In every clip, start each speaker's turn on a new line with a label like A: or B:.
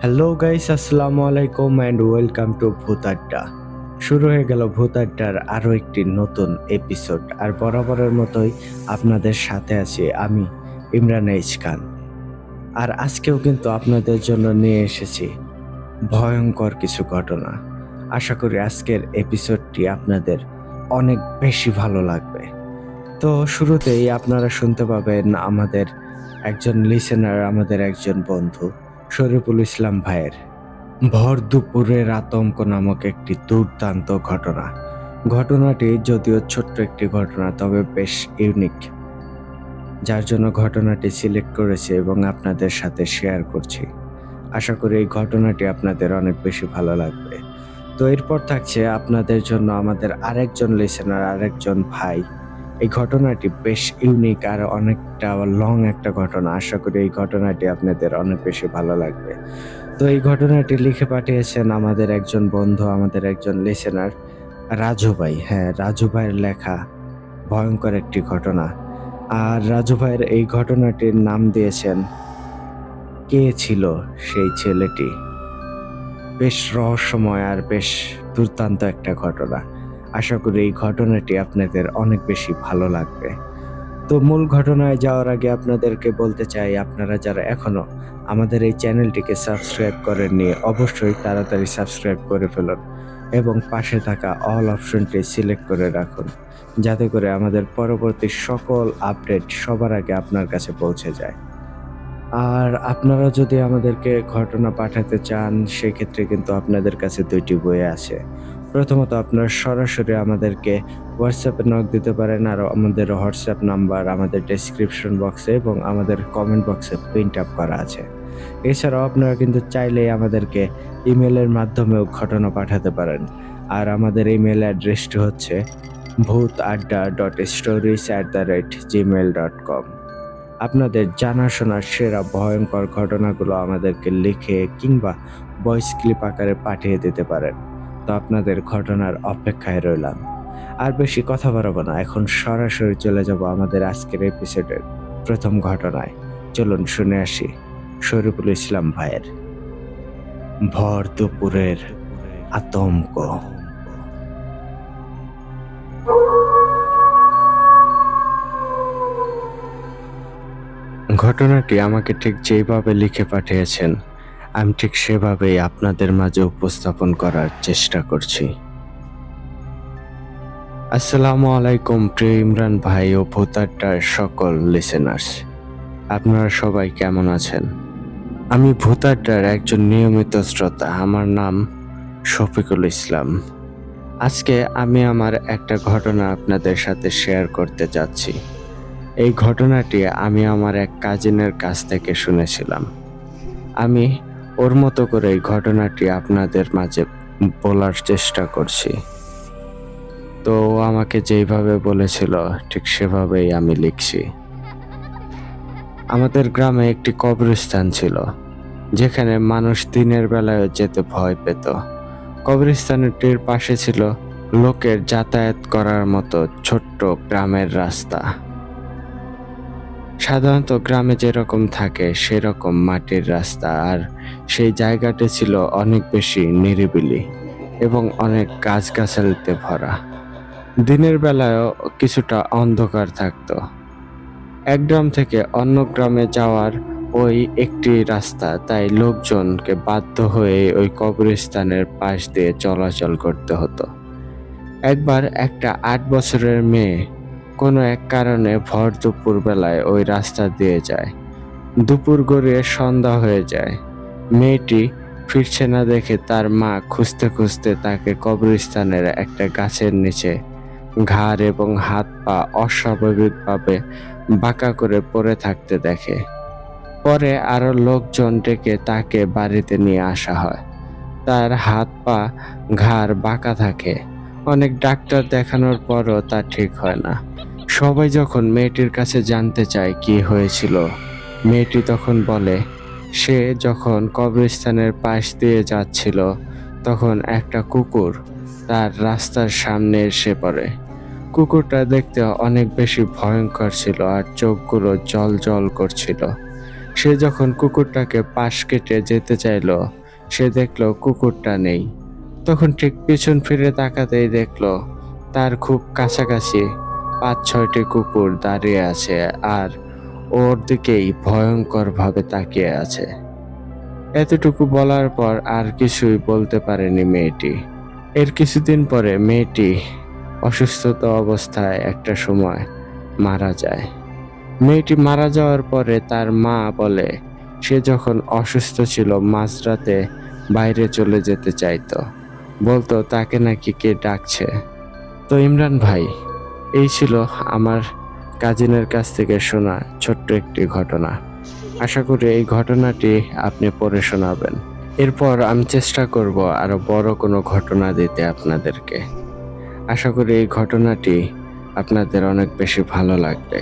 A: Hello guys, আসসালামু আলাইকুম and welcome to ভূত আড্ডা। শুরু হয়ে গেল ভূত আড্ডার আরও একটি নতুন এপিসোড। আর বরাবরের মতোই আপনাদের সাথে আছি আমি, ইমরান এইচ খান। আর আজকেও কিন্তু আপনাদের জন্য নিয়ে এসেছি ভয়ঙ্কর কিছু ঘটনা। আশা করি আজকের এপিসোডটি আপনাদের অনেক বেশি ভালো লাগবে। তো শুরুতেই আপনারা শুনতে পাবেন আমাদের একজন লিসেনার, আমাদের একজন বন্ধু শরীফুল ইসলাম ভাইয়ের ভর দুপুরের আতঙ্ক নামক একটি দুর্দান্ত ঘটনা। ঘটনাটি যদিও ছোট্ট একটি ঘটনা, তবে বেশ ইউনিক, যার জন্য ঘটনাটি সিলেক্ট করেছি এবং আপনাদের সাথে শেয়ার করছি। আশা করি এই ঘটনাটি আপনাদের অনেক বেশি ভালো লাগবে। তো এরপর থাকছে আপনাদের জন্য আমাদের আরেকজন লিসেনার, আরেকজন ভাই। এই ঘটনাটি বেশ ইউনিক আর অনেকটা লং একটা ঘটনা। আশা করি এই ঘটনাটি আপনাদের অনেক বেশি ভালো লাগবে। তো এই ঘটনাটি লিখে পাঠিয়েছেন আমাদের একজন বন্ধু, আমাদের একজন লিসেনার রাজু ভাই। হ্যাঁ, রাজু ভাইয়ের লেখা ভয়ঙ্কর একটি ঘটনা। আর রাজু ভাইয়ের এই ঘটনাটির নাম দিয়েছেন কে ছিল সেই ছেলেটি। বেশ রহস্যময় আর বেশ দুর্দান্ত একটা ঘটনা। আশা করি এই ঘটনাটি আপনাদের অনেক বেশি ভালো লাগবে। তো মূল ঘটনায় যাওয়ার আগে আপনাদেরকে বলতে চাই, আপনারা যারা এখনো আমাদের এই চ্যানেলটিকে সাবস্ক্রাইব করেননি, অবশ্যই তাড়াতাড়ি সাবস্ক্রাইব করে ফেলুন এবং পাশে থাকা অল অপশনটি সিলেক্ট করে রাখুন, যাতে করে আমাদের পরবর্তী সকল আপডেট সবার আগে আপনার কাছে পৌঁছে যায়। আর আপনারা যদি আমাদেরকে ঘটনা পাঠাতে চান, সেক্ষেত্রে কিন্তু আপনাদের কাছে দুইটি বই আছে। প্রথমত আপনারা সরাসরি আমাদেরকে হোয়াটসঅ্যাপে নক দিতে পারেন, আর আমাদের হোয়াটসঅ্যাপ নাম্বার আমাদের ডেসক্রিপশন বক্সে এবং আমাদের কমেন্ট বক্সে প্রিন্ট আপ করা আছে। এছাড়াও আপনারা কিন্তু চাইলেই আমাদেরকে ইমেলের মাধ্যমেও ঘটনা পাঠাতে পারেন। আর আমাদের ইমেল অ্যাড্রেসটি হচ্ছে bhutadda.stories@gmail.com। আপনাদের জানাশোনার সেরা ভয়ঙ্কর ঘটনাগুলো আমাদেরকে লিখে কিংবা ভয়েস ক্লিপ আকারে পাঠিয়ে দিতে পারেন। তো আপনাদের ঘটনার অপেক্ষায় রইলাম। আর বেশি কথা বাড়াবো না, এখন সরাসরি চলে যাব আমাদের আজকের এপিসোডের প্রথম ঘটনায়। চলুন শুনে আসি শরীফুল ইসলাম ভাইয়ের ভর দুপুরের আতঙ্ক। ঘটনাটি আমাকে ঠিক যেভাবে লিখে পাঠিয়েছেন, আমি ঠিক সেভাবেই আপনাদের মাঝে উপস্থাপন করার চেষ্টা করছি। আসসালামু আলাইকুম প্রিয় ইমরান ভাই ও ভূত আড্ডার সকল লিসেনার্স, আপনারা সবাই কেমন আছেন? আমি ভূত আড্ডার একজন নিয়মিত শ্রোতা, আমার নাম শফিকুল ইসলাম। আজকে আমি আমার একটা ঘটনা আপনাদের সাথে শেয়ার করতে যাচ্ছি। এই ঘটনাটি আমি আমার এক কাজিনের কাছ থেকে শুনেছিলাম। আমি ওর মতো করে এই ঘটনাটি আপনাদের মাঝে বলার চেষ্টা করছি। তো ও আমাকে যেইভাবে বলেছিল ঠিক সেভাবেই আমি লিখছি। আমাদের গ্রামে একটি কবরস্থান ছিল, যেখানে মানুষ দিনের বেলায় যেতে ভয় পেত। কবরস্থানটির পাশে ছিল লোকের যাতায়াত করার মতো ছোট্ট গ্রামের রাস্তা। সাধারণত গ্রামে যেরকম থাকে সেরকম মাটির রাস্তা, আর সেই জায়গাটি ছিল অনেক বেশি নিরিবিলি এবং অনেক গাছগাছালিতে ভরা। দিনের বেলায়ও কিছুটা অন্ধকার থাকতো। এক গ্রাম থেকে অন্য গ্রামে যাওয়ার ওই একটি রাস্তা, তাই লোকজনকে বাধ্য হয়ে ওই কবরস্থানের পাশ দিয়ে চলাচল করতে হতো। একবার একটা 8 বছরের মেয়ে কোনো এক কারণে ভর দুপুর বেলায় ওই রাস্তা দিয়ে যায়। দুপুর গড়িয়ে সন্ধ্যা হয়ে যায়। মেয়েটি ফিরছে না দেখে তার মা খুঁজতে খুঁজতে তাকে কবরস্থানের একটা গাছের নিচে ঘাড় এবং হাত পা অস্বাভাবিকভাবে বাঁকা করে পড়ে থাকতে দেখে। পরে আরো লোকজন ডেকে তাকে বাড়িতে নিয়ে আসা হয়। তার হাত পা ঘাড় বাঁকা থাকে। অনেক ডাক্তার দেখানোর পরও তা ঠিক হয় না। সবাই যখন মেয়েটির কাছে জানতে চায় কি হয়েছিল, মেয়েটি তখন বলে সে যখন কবরস্থানের পাশ দিয়ে যাচ্ছিল তখন একটা কুকুর তার রাস্তার সামনে এসে পড়ে। কুকুরটা দেখতে অনেক বেশি ভয়ঙ্কর ছিল আর চোখগুলো জল জল করছিল। সে যখন কুকুরটাকে পাশ কেটে যেতে চাইল, সে দেখলো কুকুরটা নেই। তখন ঠিক পিছন ফিরে তাকাতেই দেখলো তার খুব কাছাকাছি ৫-৬টি কুকুর দাঁড়িয়ে আছে আর ওর দিকেই ভয়ঙ্কর ভাবে তাকিয়ে আছে। এতটুকু বলার পর আর কিছুই বলতে পারেনি মেয়েটি। এর কিছুদিন পরে মেয়েটি অসুস্থতা অবস্থায় একটা সময় মারা যায়। মেয়েটি মারা যাওয়ার পরে তার মা বলে সে যখন অসুস্থ ছিল মাঝরাতে বাইরে চলে যেতে চাইতো, বলতো তাকে নাকি কে ডাকছে। তো ইমরান ভাই, এই ছিল আমার কাজিনের কাছ থেকে শোনা ছোট্ট একটি ঘটনা। আশা করি এই ঘটনাটি আপনি পড়ে শোনাবেন। এরপর আমি চেষ্টা করব আরো বড় কোনো ঘটনা দিতে আপনাদেরকে। আশা করি এই ঘটনাটি আপনাদের অনেক বেশি ভালো লাগবে।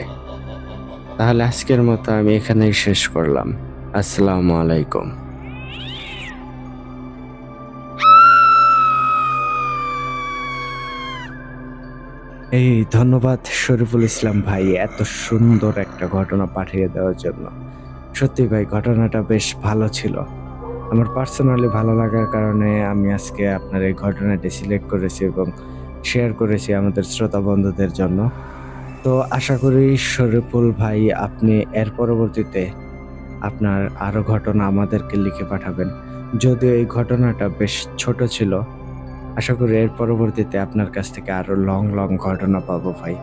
A: তাহলে আজকের মতো আমি এখানেই শেষ করলাম। আসসালামু আলাইকুম। এই ধন্যবাদ শরীফুল ইসলাম ভাই এত সুন্দর একটা ঘটনা পাঠিয়ে দেওয়ার জন্য। সত্যি ভাই ঘটনাটা বেশ ভালো ছিল। আমার পার্সোনালি ভালো লাগার কারণে আমি আজকে আপনার এই ঘটনাটি সিলেক্ট করেছি এবং শেয়ার করেছি আমাদের শ্রোতা বন্ধুদের জন্য। তো আশা করি শরীফুল ভাই আপনি এর পরবর্তীতে আপনার আরো ঘটনা আমাদেরকে লিখে পাঠাবেন। যদিও এই ঘটনাটা বেশ ছোট ছিল, আশা করি এর পরবর্তীতে আপনার কাছ থেকে আরো লং ঘটনা পাবো ভাই।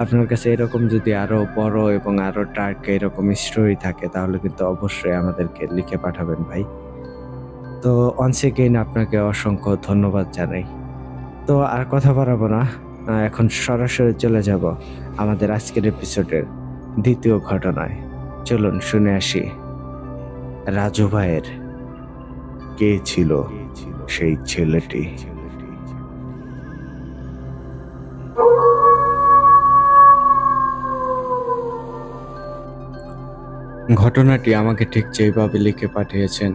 A: আপনার কাছে এরকম যদি আরো বড় এবং আরো ডার্ক এরকম স্টোরি থাকে তাহলে কিন্তু অবশ্যই আমাদেরকে লিখে পাঠাবেন ভাই। তো once again আপনাকে অসংখ্য ধন্যবাদ জানাই। তো আর কথা বাড়াবো না, এখন সরাসরি চলে যাব আমাদের আজকের এপিসোডের দ্বিতীয় ঘটনায়। চলুন শুনে আসি রাজু ভাইয়ের কে ছিল সেই ছেলেটি। ঘটনাটি আমাকে ঠিক যেভাবে লিখে পাঠিয়েছেন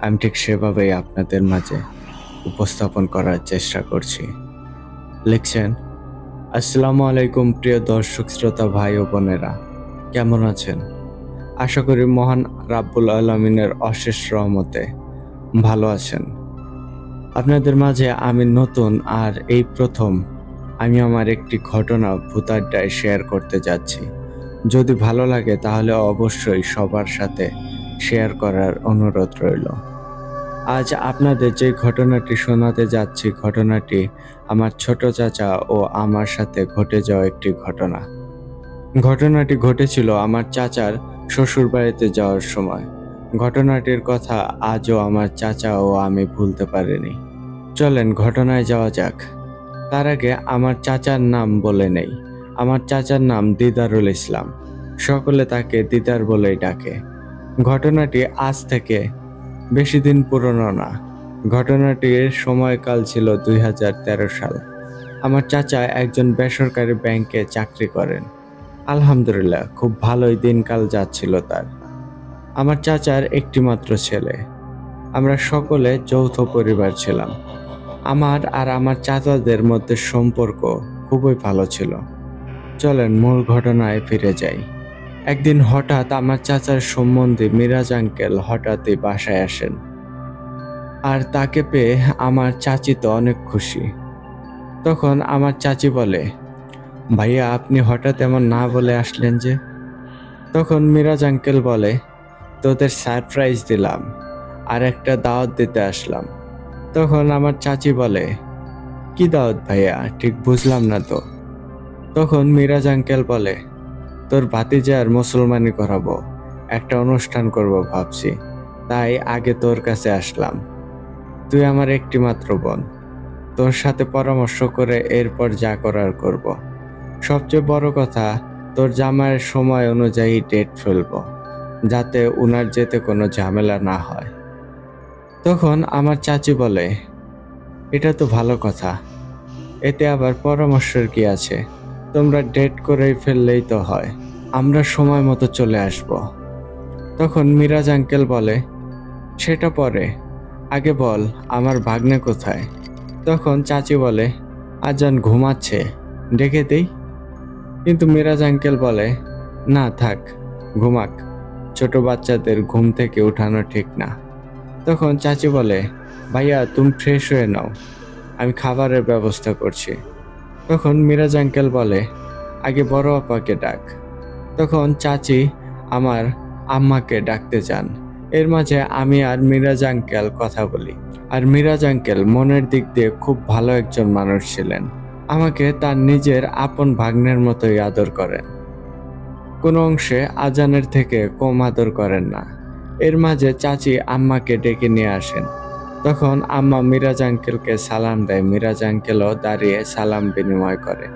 A: আমি ঠিক সেভাবেই আপনাদের মাঝে উপস্থাপন করার চেষ্টা করছি। লিখছেন, আসসালামু আলাইকুম প্রিয় দর্শক শ্রোতা ভাই ও বোনেরা, কেমন আছেন? আশা করি মহান রাব্বুল আলামিনের অশেষ রহমতে ভালো আছেন। আপনাদের মাঝে আমি নতুন আর এই প্রথম আমি আমার একটি ঘটনা ভূত আড্ডায় শেয়ার করতে যাচ্ছি। যদি ভালো লাগে তাহলে অবশ্যই সবার সাথে শেয়ার করার অনুরোধ রইল। আজ আপনাদের যে ঘটনাটি শোনাতে যাচ্ছি ঘটনাটি আমার ছোট চাচা ও আমার সাথে ঘটে যাওয়া একটি ঘটনা। ঘটনাটি ঘটেছিল আমার চাচার শ্বশুর বাড়িতে যাওয়ার সময়। ঘটনাটির কথা আজও আমার চাচা ও আমি ভুলতে পারিনি। চলেন ঘটনায় যাওয়া যাক। তার আগে আমার চাচার নাম বলে নেই। আমার চাচার নাম দিদারুল ইসলাম, সকলে তাকে দিদার বলেই ডাকে। ঘটনাটি আজ থেকে বেশি দিন পুরনো না। ঘটনাটির সময়কাল ছিল 2013 সাল। আমার চাচা একজন বেসরকারি ব্যাংকে চাকরি করেন। আলহামদুলিল্লাহ খুব ভালোই দিনকাল যাচ্ছিল তার। আমার চাচার একটি মাত্র ছেলে। আমরা সকলে যৌথ পরিবার ছিলাম। আমার আর আমার চাচাদের মধ্যে সম্পর্ক খুবই ভালো ছিল। চলেন মূল ঘটনায় ফিরে যাই। একদিন হঠাৎ আমার চাচার সম্বন্ধী মিরাজ আঙ্কেল হঠাৎই বাসায় আসেন। আর তাকে পেয়ে আমার চাচি তো অনেক খুশি। তখন আমার চাচি বলে, ভাইয়া আপনি হঠাৎ এমন না বলে আসলেন যে? তখন মিরাজ আঙ্কেল বলে, তোদের সারপ্রাইজ দিলাম আর একটা দাওয়াত দিতে আসলাম। তখন আমার চাচি বলে, কি দাওয়াত ভাইয়া, ঠিক বুঝলাম না তো। তখন মিরাজ আঙ্কেল বলে, তোর ভাতিজার মুসলমানি করাবো, একটা অনুষ্ঠান করব ভাবছি, তাই আগে তোর কাছে আসলাম। তুই আমার একটি মাত্র বোন, তোর সাথে পরামর্শ করে এরপর যা করার করব। সবচেয়ে বড় কথা, তোর জামাইয়ের সময় অনুযায়ী ডেট ফেলবো, যাতে উনার যেতে কোনো ঝামেলা না হয়। তখন আমার চাচি বলে, এটা তো ভালো কথা, এতে আবার পরামর্শের কি আছে, তোমরা ডেট করেই ফেললেই তো হয়, আমরা সময় মতো চলে আসব। তখন মিরাজ আঙ্কেল বলে, সেটা পরে, আগে বল আমার ভাগ্নে কোথায়। তখন চাচি বলে, আজান ঘুমাচ্ছে, ডেকে দেই। কিন্তু মিরাজ আঙ্কেল বলে, না থাক, ঘুমাক, ছোট বাচ্চাদের ঘুম থেকে উঠানো ঠিক না। তখন চাচি বলে, ভাইয়া তুমি ফ্রেশ হয়ে নাও, আমি খাবারের ব্যবস্থা করছি। তখন মিরাজ আঙ্কেল বলে, আগে বড় আপাকে ডাক। তখন চাচি আমার আম্মাকে ডাকতে চান। এর মাঝে আমি আর মিরাজ আঙ্কেল কথা বলি। আর মিরাজ আঙ্কেল মনের দিক দিয়ে খুব ভালো একজন মানুষ ছিলেন। আমাকে তার নিজের আপন ভাগ্নের মতোই আদর করেন, কোনো অংশে আজানের থেকে কম আদর করেন না। এর মাঝে চাচি আম্মাকে ডেকে নিয়ে আসেন। তখন আম্মা মিরাজ আঙ্কেলকে সালাম দেয়, মিরাজ আঙ্কেলও দাঁড়িয়ে সালাম বিনিময় করে।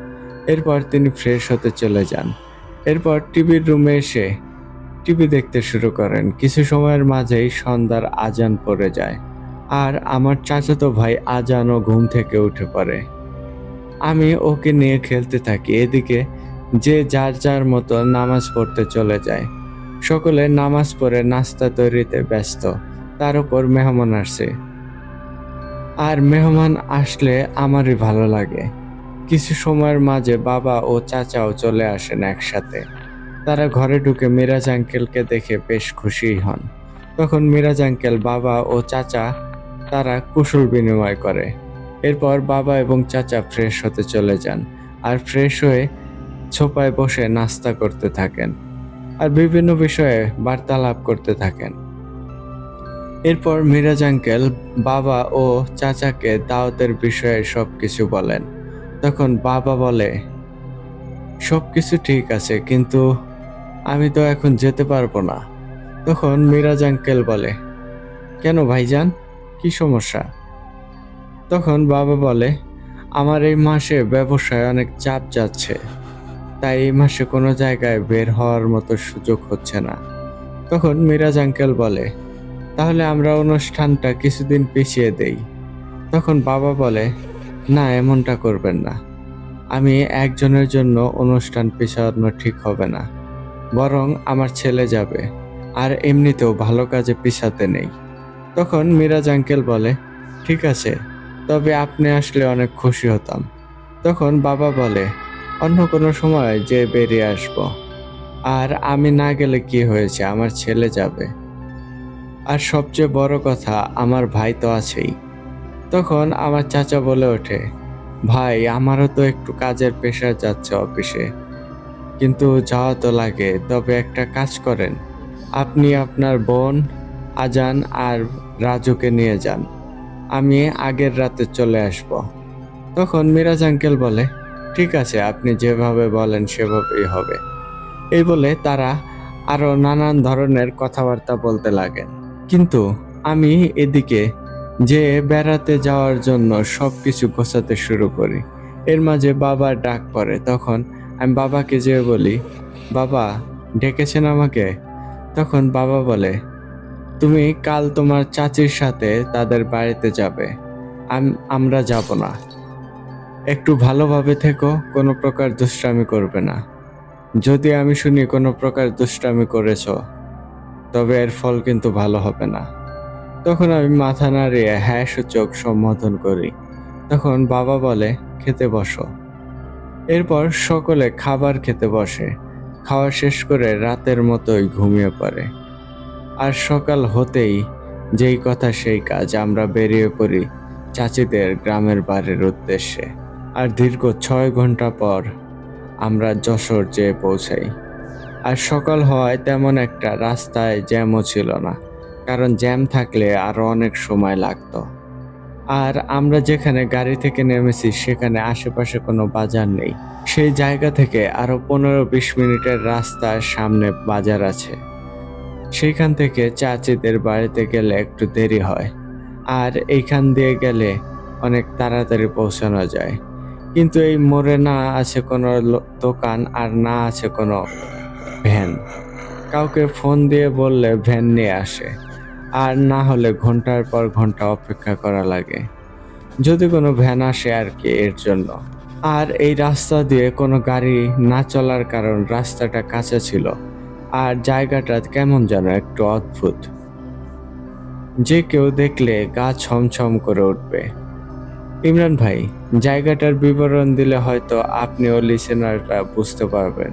A: এরপর তিনি ফ্রেশ হতে চলে যান। এরপর টিভির রুমে এসে টিভি দেখতে শুরু করেন। কিছু সময়ের মাঝেই সন্ধ্যার আজান পড়ে যায়, আর আমার চাচাতো ভাই আজান ও ঘুম থেকে উঠে পড়ে। আমি ওকে নিয়ে খেলতে থাকি। এদিকে যে যার যার মতো নামাজ পড়তে চলে যায়। সকলে নামাজ পড়ে নাস্তা তৈরিতে ব্যস্ত। তার উপর মেহমান আসছে, আর মেহমান আসলে আমারই ভালো লাগে। কিছু সময়ের মাঝে বাবা ও চাচাও চলে আসেন একসাথে। তারা ঘরে ঢুকে মিরাজ আঙ্কেলকে দেখে বেশ খুশি হন। তখন মিরাজ আঙ্কেল, বাবা ও চাচা তারা কুশল বিনিময় করে। এরপর বাবা এবং চাচা ফ্রেশ হতে চলে যান, আর ফ্রেশ হয়ে সোফায় বসে নাস্তা করতে থাকেন আর বিভিন্ন বিষয়ে বার্তালাপ করতে থাকেন। এরপর মিরাজ আঙ্কেল বাবা ও চাচাকে দাওয়াতের বিষয়ে সবকিছু বলেন। তখন বাবা বলে, সবকিছু ঠিক আছে, কিন্তু আমি তো এখন যেতে পারবো না। তখন মিরাজ আঙ্কেল বলে, কেন ভাইজান, কি সমস্যা? তখন বাবা বলে, আমার এই মাসে ব্যবসায় অনেক চাপ যাচ্ছে, তাই এই মাসে কোনো জায়গায় বের হওয়ার মতো সুযোগ হচ্ছে না। তখন মিরাজ আঙ্কেল বলে, তাহলে আমরা অনুষ্ঠানটা কিছুদিন পিছিয়ে দেই। তখন বাবা বলে, না, এমনটা করবেন না। আমি একজনের জন্য অনুষ্ঠান পিছানো ঠিক হবে না, বরং আমার ছেলে যাবে, আর এমনিতেও ভালো কাজে পিছাতে নেই। তখন মিরাজ আঙ্কেল বলে, ঠিক আছে, তবে আপনি আসলে অনেক খুশি হতাম। তখন বাবা বলে, অন্য কোনো সময় যে বেরিয়ে আসবো। আর আমি না গেলে কি হয়েছে, আমার ছেলে যাবে, আর সবচেয়ে বড় কথা আমার ভাই তো আছেই। তখন আমার চাচা বলে ওঠে, ভাই আমারও তো একটু কাজের প্রেশার যাচ্ছে অফিসে, কিন্তু যাওয়া তো লাগে। তবে একটা কাজ করেন, আপনি আপনার বোন আজান আর রাজুকে নিয়ে যান, আমি আগের রাতে চলে আসব। তখন মিরাজ আঙ্কেল বলে, ঠিক আছে, আপনি যেভাবে বলেন সেভাবেই হবে। এই বলে তারা আরো নানান ধরনের কথাবার্তা বলতে লাগেন। কিন্তু আমি এদিকে যে বেড়াতে যাওয়ার জন্য সবকিছু গোছাতে শুরু করি। এর মাঝে বাবার ডাক পড়ে। তখন আমি বাবাকে যেয়ে বলি, বাবা ডেকেছেন আমাকে? তখন বাবা বলে, তুমি কাল তোমার চাচির সাথে তাদের বাড়িতে যাবে, আমরা যাব না। একটু ভালোভাবে থেকো, কোনো প্রকার দুষ্টামি করবে না। যদি আমি শুনি কোনো প্রকার দুষ্টামি করেছ, তবে এর ফল কিন্তু ভালো হবে না। তখন আমি মাথা নাড়িয়ে হ্যাঁ সূচক সম্বোধন করি। তখন বাবা বলে, খেতে বসো। এরপর সকলে খাবার খেতে বসে। খাওয়া শেষ করে রাতের মতোই ঘুমিয়ে পড়ে। আর সকাল হতেই যেই কথা সেই কাজ, আমরা বেরিয়ে পড়ি চাচিদের গ্রামের বাড়ির উদ্দেশ্যে। আর দীর্ঘ 6 ঘন্টা পর আমরা যশোর যেয়ে পৌঁছাই। আর সকাল হওয়ায় তেমন একটা রাস্তায় জ্যামও ছিল না, কারণ জ্যাম থাকলে আরো অনেক সময় লাগতো। আর আমরা যেখানে গাড়ি থেকে নেমেছি সেখানে আশেপাশে কোনো বাজার নেই। সেই জায়গা থেকে আরো 15-20 মিনিটের রাস্তার সামনে বাজার আছে। সেইখান থেকে চাচিদের বাড়িতে গেলে একটু দেরি হয়, আর এইখান দিয়ে গেলে অনেক তাড়াতাড়ি পৌঁছানো যায়। কিন্তু এই মোড়ে না আছে কোনো দোকান, আর না আছে কোনো ভ্যান। কাউকে ফোন দিয়ে বললে ভ্যান নিয়ে আসে, আর না হলে ঘন্টার পর ঘন্টা অপেক্ষা করা লাগে, যদি কোনো ভ্যান আসে আর কি, এর জন্য। আর এই রাস্তা দিয়ে কোনো গাড়ি না চলার কারণ রাস্তাটা কাঁচা ছিল, আর জায়গাটা কেমন যেন একটু অদ্ভুত, যে কেউ দেখলে গা ছমছম করে উঠবে। ইমরান ভাই, জায়গাটার বিবরণ দিলে হয়তো আপনিও লিসেনাররা বুঝতে পারবেন।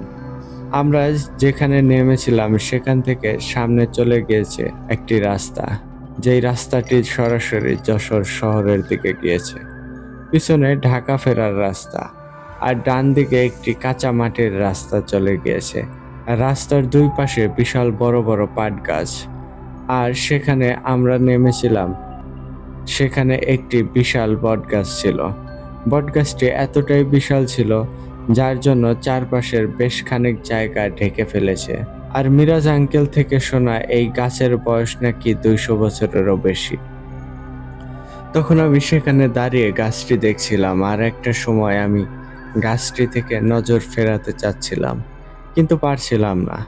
A: আমরা যেখানে নেমেছিলাম সেখান থেকে সামনে চলে গিয়েছে একটি রাস্তা, যেই রাস্তাটি সরাসরি যশোর শহরের দিকে গিয়েছে। পিছনে ঢাকা ফেরার রাস্তা, আর ডান দিকে একটি কাঁচা মাটির রাস্তা চলে গিয়েছে। আর রাস্তার দুই পাশে বিশাল বড় বড় পাট গাছ। আর সেখানে আমরা নেমেছিলাম। সেখানে একটি বিশাল বটগাছ ছিল। বটগাছটি এতটাই বিশাল ছিল যার জন্য চারপাশের বেশ খানিক জায়গা ঢেকে ফেলেছে। আর মিরাজ আঙ্কেল থেকে শোনা এই গাছের বয়স নাকি 200 বছরেরও বেশি। তখন আমি সেখানে দাঁড়িয়ে গাছটি দেখছিলাম, আর একটা সময় আমি গাছটি থেকে নজর ফেরাতে চাচ্ছিলাম, কিন্তু পারছিলাম না।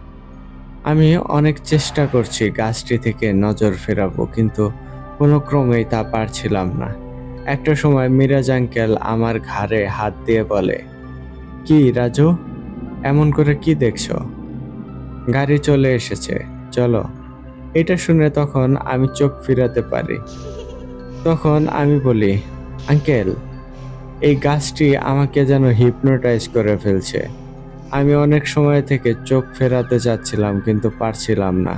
A: আমি অনেক চেষ্টা করছি গাছটি থেকে নজর ফেরাবো, কিন্তু কোনো ক্রমেই তা পারছিলাম না। একটা সময় মিরাজ আঙ্কেল আমার ঘাড়ে হাত দিয়ে বলে, কি রাজু, এমন করে কি দেখছো? গাড়ি চলে এসেছে, চলো। এটা শুনে তখন আমি চোখ ফিরাতে পারি। তখন আমি বলি, আঙ্কেল, এই গাছটি আমাকে যেন হিপনোটাইজ করে ফেলছে। আমি অনেক সময় থেকে চোখ ফেরাতে চাচ্ছিলাম, কিন্তু পারছিলাম না।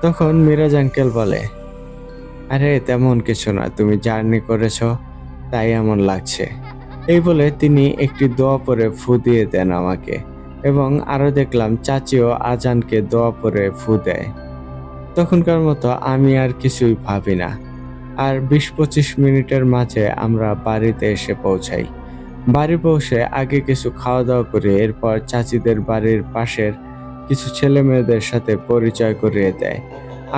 A: তখন মিরাজ আঙ্কেল বলে, আরে তেমন কিছু না, তুমি জার্নি করেছো তাই এমন লাগছে। এই বলে তিনি একটি দোয়া পরে ফু দিয়ে দেন আমাকে, এবং আরো দেখলাম চাচিও আজানকে দোয়া পরে ফু দেয়। তখনকার মতো আমি আর কিছুই ভাবি না। আর 20-25 মিনিটের মাঝে আমরা বাড়িতে এসে পৌঁছাই। বাড়ি পৌঁছে আগে কিছু খাওয়া দাওয়া করে এরপর চাচিদের বাড়ির পাশের কিছু ছেলে মেয়েদের সাথে পরিচয় করিয়ে দেয়।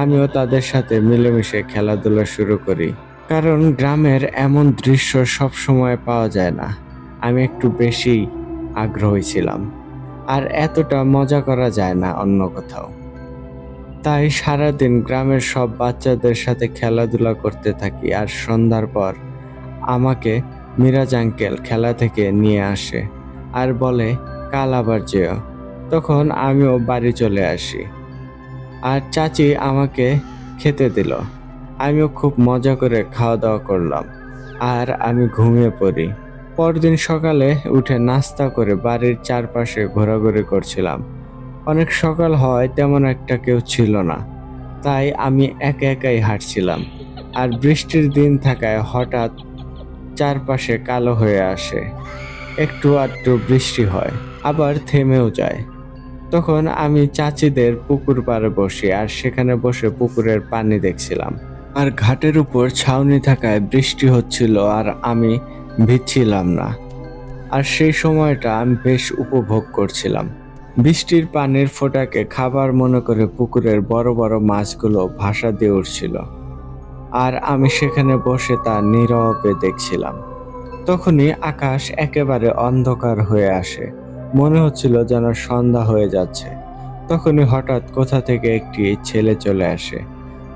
A: আমিও তাদের সাথে মিলেমিশে খেলাধুলা শুরু করি, কারণ গ্রামের এমন দৃশ্য সব সময় পাওয়া যায় না। আমি একটু বেশি আগ্রহী ছিলাম, আর এতটা মজা করা যায় না অন্য কোথাও। তাই সারাদিন গ্রামের সব বাচ্চাদের সাথে খেলাধুলা করতে থাকি, আর সন্ধ্যার পর আমাকে মিরাজ আঙ্কেল খেলা থেকে নিয়ে আসে আর বলে, কাল আবার যেও। তখন আমিও বাড়ি চলে আসি, আর চাচি আমাকে খেতে দিল। আমিও খুব মজা করে খাওয়া দাওয়া করলাম, আর আমি ঘুমিয়ে পড়ি। পরদিন সকালে উঠে নাস্তা করে বাড়ির চারপাশে ঘোরাঘুরি করছিলাম। অনেক সকাল হয়, তেমন একটা কেউ ছিল না, তাই আমি একা একাই হাঁটছিলাম। আর বৃষ্টির দিন থাকায় হঠাৎ চারপাশে কালো হয়ে আসে। একটু আধটু বৃষ্টি হয়, আবার থেমেও যায়। তখন আমি চাচিদের পুকুর পাড়ে বসি, আর সেখানে বসে পুকুরের পানি দেখছিলাম। আর ঘাটের উপর ছাউনি থাকায় বৃষ্টি হচ্ছিল, আর আমি ভিজছিলাম না। আর সেই সময়টা আমি বেশ উপভোগ করছিলাম। বৃষ্টির পানির ফোঁটাকে খাবার মনে করে পুকুরের বড় বড় মাছগুলো ভাসা দিয়ে উঠছিল, আর আমি সেখানে বসে তা নীরবে দেখছিলাম। তখনই আকাশ একেবারে অন্ধকার হয়ে আসে, মনে হচ্ছিল যেন সন্ধ্যা হয়ে যাচ্ছে। তখনই হঠাৎ কোথা থেকে একটি ছেলে চলে আসে।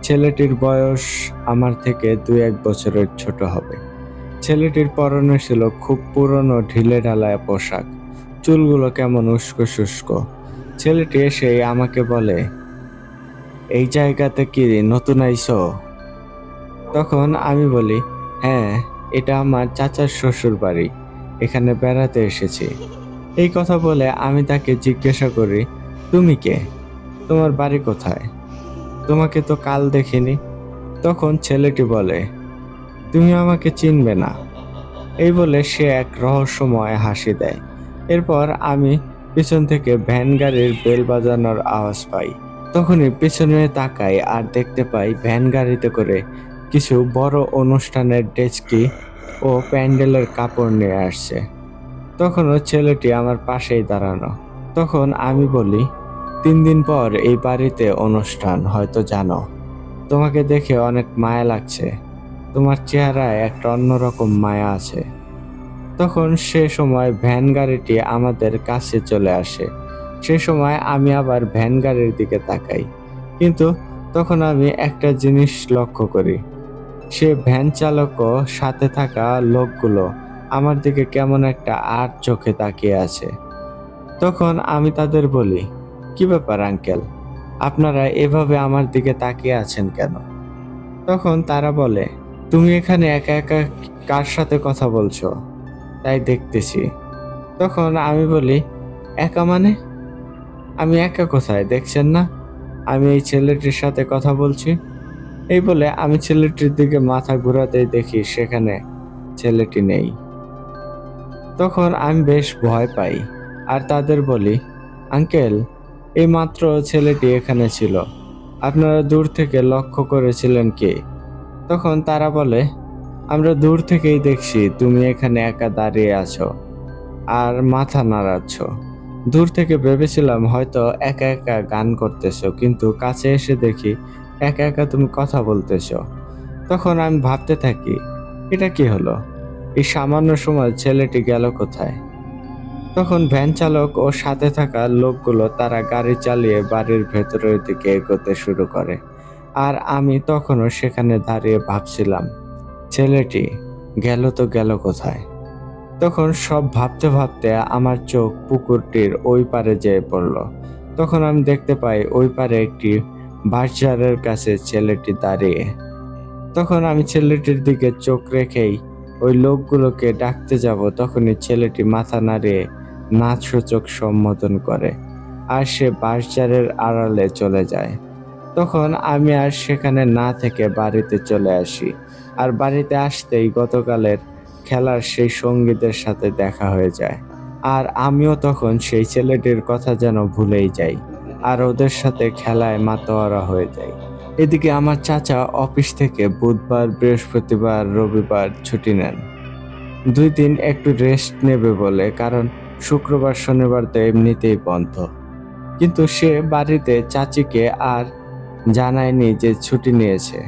A: ছেলেটির বয়স আমার থেকে 2-1 বছরের ছোট হবে। ছেলেটির পরনে ছিল খুব পুরনো ঢিলেঢালা পোশাক, চুলগুলো কেমন উস্কো শুষ্ক। ছেলেটি এসেই আমাকে বলে, এই জায়গাতে কি নতুন আইছো? তখন আমি বলি, হ্যাঁ, এটা আমার চাচার শ্বশুর বাড়ি, এখানে বেড়াতে এসেছি। এই কথা বলে আমি তাকে জিজ্ঞাসা করি, তুমি কে? তোমার বাড়ি কোথায়? তোমাকে তো কাল দেখিনি। তখন ছেলেটি বলে, তুমি আমাকে চিনবে না। এই বলে সে এক রহস্যময় হাসি দেয়। এরপর আমি পিছন থেকে ভ্যান গাড়ির বেল বাজানোর আওয়াজ পাই। তখনই পিছনে তাকাই, আর দেখতে পাই ভ্যান গাড়িতে করে কিছু বড় অনুষ্ঠানের ডেস্কি ও প্যান্ডেলের কাপড় নিয়ে আসছে। তখনও ছেলেটি আমার পাশেই দাঁড়ানো। তখন আমি বলি, 3 দিন পর এই বাড়িতে অনুষ্ঠান, হয়তো জানো। তোমাকে দেখে অনেক মায়া লাগছে, তোমার চেহারায় একটা অন্যরকম মায়া আছে। তখন সে সময় ভ্যান গাড়িটি আমাদের কাছে চলে আসে। সে সময় আমি আবার ভ্যান গাড়ির দিকে তাকাই, কিন্তু তখন আমি একটা জিনিস লক্ষ্য করি, সে ভ্যান চালকও সাথে থাকা লোকগুলো আমার দিকে কেমন একটা আর চোখে তাকিয়ে আছে। তখন আমি তাদের বলি, কি ব্যাপার আঙ্কেল, আপনারা এভাবে আমার দিকে তাকিয়ে আছেন কেন? তখন তারা বলে, তুমি এখানে একা একা কার সাথে কথা বলছো, তাই দেখতেছি। তখন আমি বলি, একা মানে? আমি একা কোথায়, দেখছেন না আমি এই ছেলেটির সাথে কথা বলছি। এই বলে আমি ছেলেটির দিকে মাথা ঘুরাতেই দেখি সেখানে ছেলেটি নেই। তখন আমি বেশ ভয় পাই আর তাদের বলি, আঙ্কেল, এই মাত্র ছেলেটি এখানে ছিল, আপনারা দূর থেকে লক্ষ্য করেছিলেন কি? তখন তারা বলে, আমরা দূর থেকেই দেখছি তুমি এখানে একা দাঁড়িয়ে আছো আর মাথা নাড়াচ্ছ। দূর থেকে ভেবেছিলাম হয়তো একা একা গান করতেছো, কিন্তু কাছে এসে দেখি একা একা তুমি কথা বলতেছো। তখন আমি ভাবতে থাকি, এটা কি হলো? এই সামান্য সময় ছেলেটি গেল কোথায়? তখন ভ্যান চালক ও সাথে থাকা লোকগুলো তারা গাড়ি চালিয়ে বাড়ির ভেতরের দিকে এগোতে শুরু করে। আর আমি তখনও সেখানে দাঁড়িয়ে ভাবছিলাম, ছেলেটি গেল তো গেল কোথায়? তখন সব ভাবতে ভাবতে আমার চোখ পুকুরটির ওই পারে যেয়ে পড়ল। তখন আমি দেখতে পাই ওই পারে একটি বাঁশঝাড়ের কাছে ছেলেটি দাঁড়িয়ে। তখন আমি ছেলেটির দিকে চোখ রেখেই ওই লোকগুলোকে ডাকতে যাব, তখনই ছেলেটি মাথা নাড়িয়ে নাচসূচক সম্বোধন করে আর সে বাঁশঝাড়ের আড়ালে চলে যায়। তখন আমি আর সেখানে না থেকে বাড়িতে চলে আসি। আর বাড়িতে আসতেই গতকালের খেলার সেই সঙ্গীদের সাথে দেখা হয়ে যায়। আর আমিও তখন সেই ছেলেটির কথা যেন ভুলেই যাই আর ওদের সাথে খেলায় মাতোয়ারা হয়ে যাই। এদিকে আমার চাচা অফিস থেকে বুধবার, বৃহস্পতিবার, রবিবার ছুটি নেন। 2 দিন একটু রেস্ট নেবে বলে, কারণ শুক্রবার শনিবার তো এমনিতেই বন্ধ। কিন্তু সে বাড়িতে চাচিকে আর জানায়নি যে ছুটি নিয়েছে।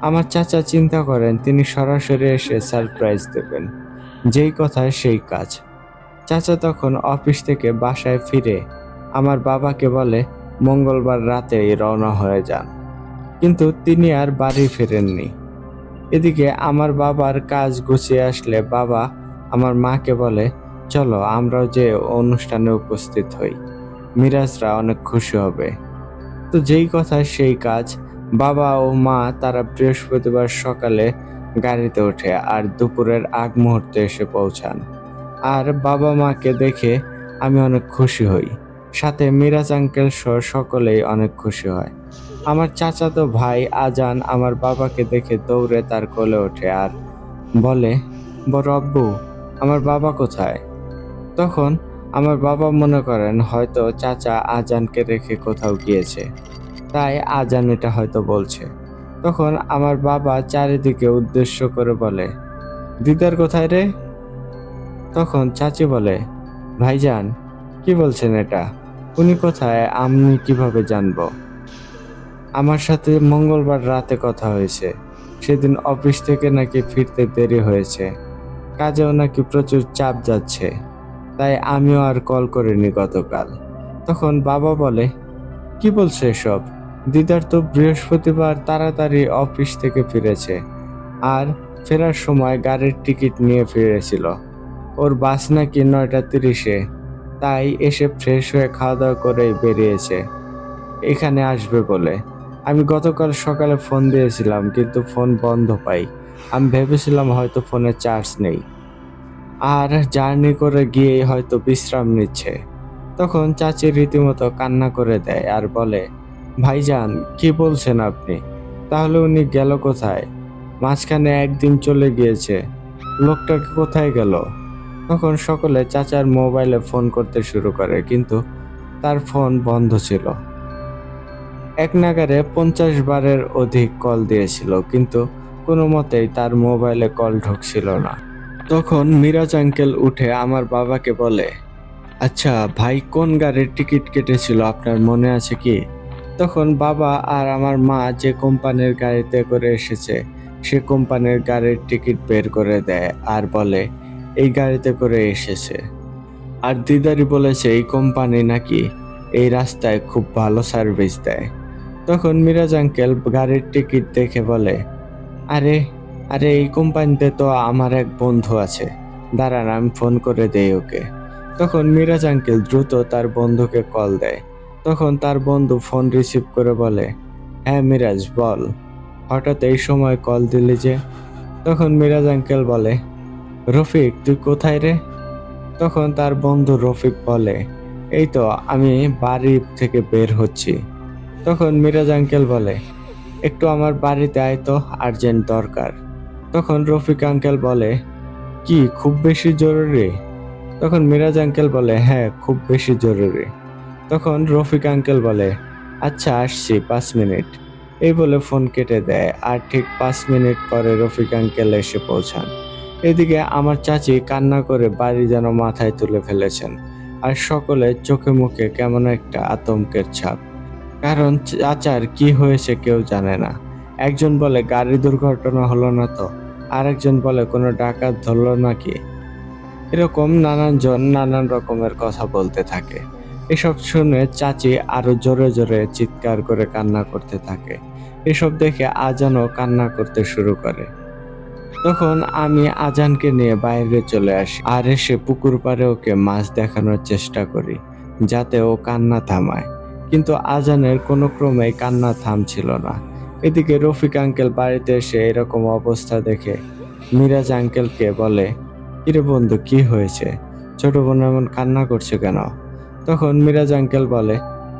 A: আমার চাচা চিন্তা করেন তিনি সরাসরি এসে সারপ্রাইজ দেবেন, যেই কথা সেই কাজ। চাচা তখন অফিস থেকে বাসায় ফিরে আমার বাবাকে বলে মঙ্গলবার রাতেই রওনা হয়ে যান, কিন্তু তিনি আর বাড়ি ফেরেননি। এদিকে আমার বাবার কাজ গুছিয়ে আসলে বাবা আমার মাকে বলে, চলো আমরাও যে অনুষ্ঠানে উপস্থিত হই, মিরাজরা অনেক খুশি হবে। তো যেই কথা সেই কাজ, বাবা ও মা তারা বৃহস্পতিবার সকালে গাড়িতে ওঠে আর দুপুরের আগ মুহূর্তে এসে পৌঁছান। আর বাবা মাকে দেখে আমি অনেক খুশি হই, সাথে মিরাজ আঙ্কেল সহ সকলেই অনেক খুশি হয়। আমার চাচাতো ভাই আজান আমার বাবাকে দেখে দৌড়ে তার কোলে ওঠে আর বলে, বড় আব্বু, আমার বাবা কোথায়? তখন আমার বাবা মনে করেন হয়তো চাচা আজানকে রেখে কোথাও গিয়েছে, তাই আজান এটা হয়তো বলছে। তখন আমার বাবা চারিদিকে উদ্দেশ্য করে বলে, দিদার কোথায় রে? তখন চাচি বলে, ভাইজান, কি বলছেন এটা? উনি কোথায় আমি কিভাবে জানবো? আমার সাথে মঙ্গলবার রাতে কথা হয়েছে, সেদিন অফিস থেকে নাকি ফিরতে দেরি হয়েছে, কাজেও নাকি প্রচুর চাপ যাচ্ছে, তাই আমিও আর কল করিনি গতকাল। তখন বাবা বলে, কি বলছো এসব? দিদার তো বৃহস্পতিবার তাড়াতাড়ি অফিস থেকে ফিরেছে, আর ফেরার সময় গাড়ির টিকিট নিয়ে ফিরেছিল। ওর বাস নাকি 9:30-এ, তাই এসে ফ্রেশ হয়ে খাওয়া দাওয়া করেই বেরিয়েছে এখানে আসবে বলে। আমি গতকাল সকালে ফোন দিয়েছিলাম, কিন্তু ফোন বন্ধ পাই। আমি ভেবেছিলাম হয়তো ফোনে চার্জ নেই আর জার্নি করে গিয়েই হয়তো বিশ্রাম নিচ্ছে। তখন চাচি রীতিমতো কান্না করে দেয় আর বলে, ভাইজান, কি বলছেন আপনি? তাহলে উনি গেল কোথায়? মাঝখানে একদিন চলে গিয়েছে, লোকটা কোথায় গেল? তখন সকলে চাচার মোবাইলে ফোন করতে শুরু করে, কিন্তু তার ফোন বন্ধ ছিল। এক নাগাড়ে 50 বারের অধিক কল দিয়েছিল, কিন্তু কোনো মতেই তার মোবাইলে কল ঢুকছিল না। তখন মিরাজ আঙ্কেল উঠে আমার বাবাকে বলে, আচ্ছা ভাই, কোন গাড়ির টিকিট কেটেছিল আপনার মনে আছে কি? তখন বাবা আর আমার মা যে কোম্পানির গাড়িতে করে এসেছে সে কোম্পানির গাড়ির টিকিট বের করে দেয় আর বলে এই গাড়িতে করে এসেছে। আর দিদারি বলেছে এই কোম্পানি নাকি এই রাস্তায় খুব ভালো সার্ভিস দেয়। তখন মিরাজ আঙ্কেল গাড়ির টিকিট দেখে বলে, আরে আরে এই কোম্পানিতে তো আমার এক বন্ধু আছে, দাঁড়ান আমি ফোন করে দেই ওকে। তখন মিরাজ আঙ্কেল দ্রুত তার বন্ধুকে কল দেয়। তখন তার বন্ধু ফোন রিসিভ করে বলে, হ্যাঁ মিরাজ বল, হঠাৎ এই সময় কল দিলি যে? তখন মিরাজ আঙ্কেল বলে, রফিক তুই কোথায় রে? তখন তার বন্ধু রফিক বলে, এই তো আমি বাড়ি থেকে বের হচ্ছি। তখন মিরাজ আঙ্কেল বলে, একটু আমার বাড়িতে আয় তো, আর্জেন্ট দরকার। তখন রফিক আঙ্কেল বলে, কি খুব বেশি জরুরি? তখন মিরাজ আঙ্কেল বলে, হ্যাঁ খুব বেশি জরুরি। তখন রফিক আঙ্কেল বলে, আচ্ছা আসছি 5 মিনিট। এই বলে ফোন কেটে দেয়, আর ঠিক 5 মিনিট পরে রফিক আঙ্কেল এসে পৌঁছান। এদিকে আমার চাচি কান্না করে বাড়ি যেন মাথায় তুলে ফেলেছেন, আর সকলে চোখে মুখে কেমন একটা আতঙ্কের ছাপ। কারণ চাচার কি হয়েছে কেউ জানে না। একজন বলে গাড়ি দুর্ঘটনা হলো না তো, আরেকজন বলে কোনো ডাকাত ধরলো নাকি। এরকম নানানজন নানান রকমের কথা বলতে থাকে। এসব শুনে চাচি আরো জোরে জোরে চিৎকার করে কান্না করতে থাকে। এসব দেখে আজানও কান্না করতে শুরু করে। তখন আমি আজানকে নিয়ে বাইরে চলে আসি, আর এসে পুকুর পাড়ে ওকে মাছ দেখানোর চেষ্টা করি যাতে ও কান্না থামায়। কিন্তু আজানের কোনো ক্রমেই কান্না থামছিল না। এদিকে রফিক আঙ্কেল বাড়িতে এসে এরকম অবস্থা দেখে মিরাজ আঙ্কেলকে বলে, কিরে বন্ধু কি হয়েছে, ছোট বোন এমন কান্না করছে কেন? তখন মিরাজ আঙ্কেল বলে,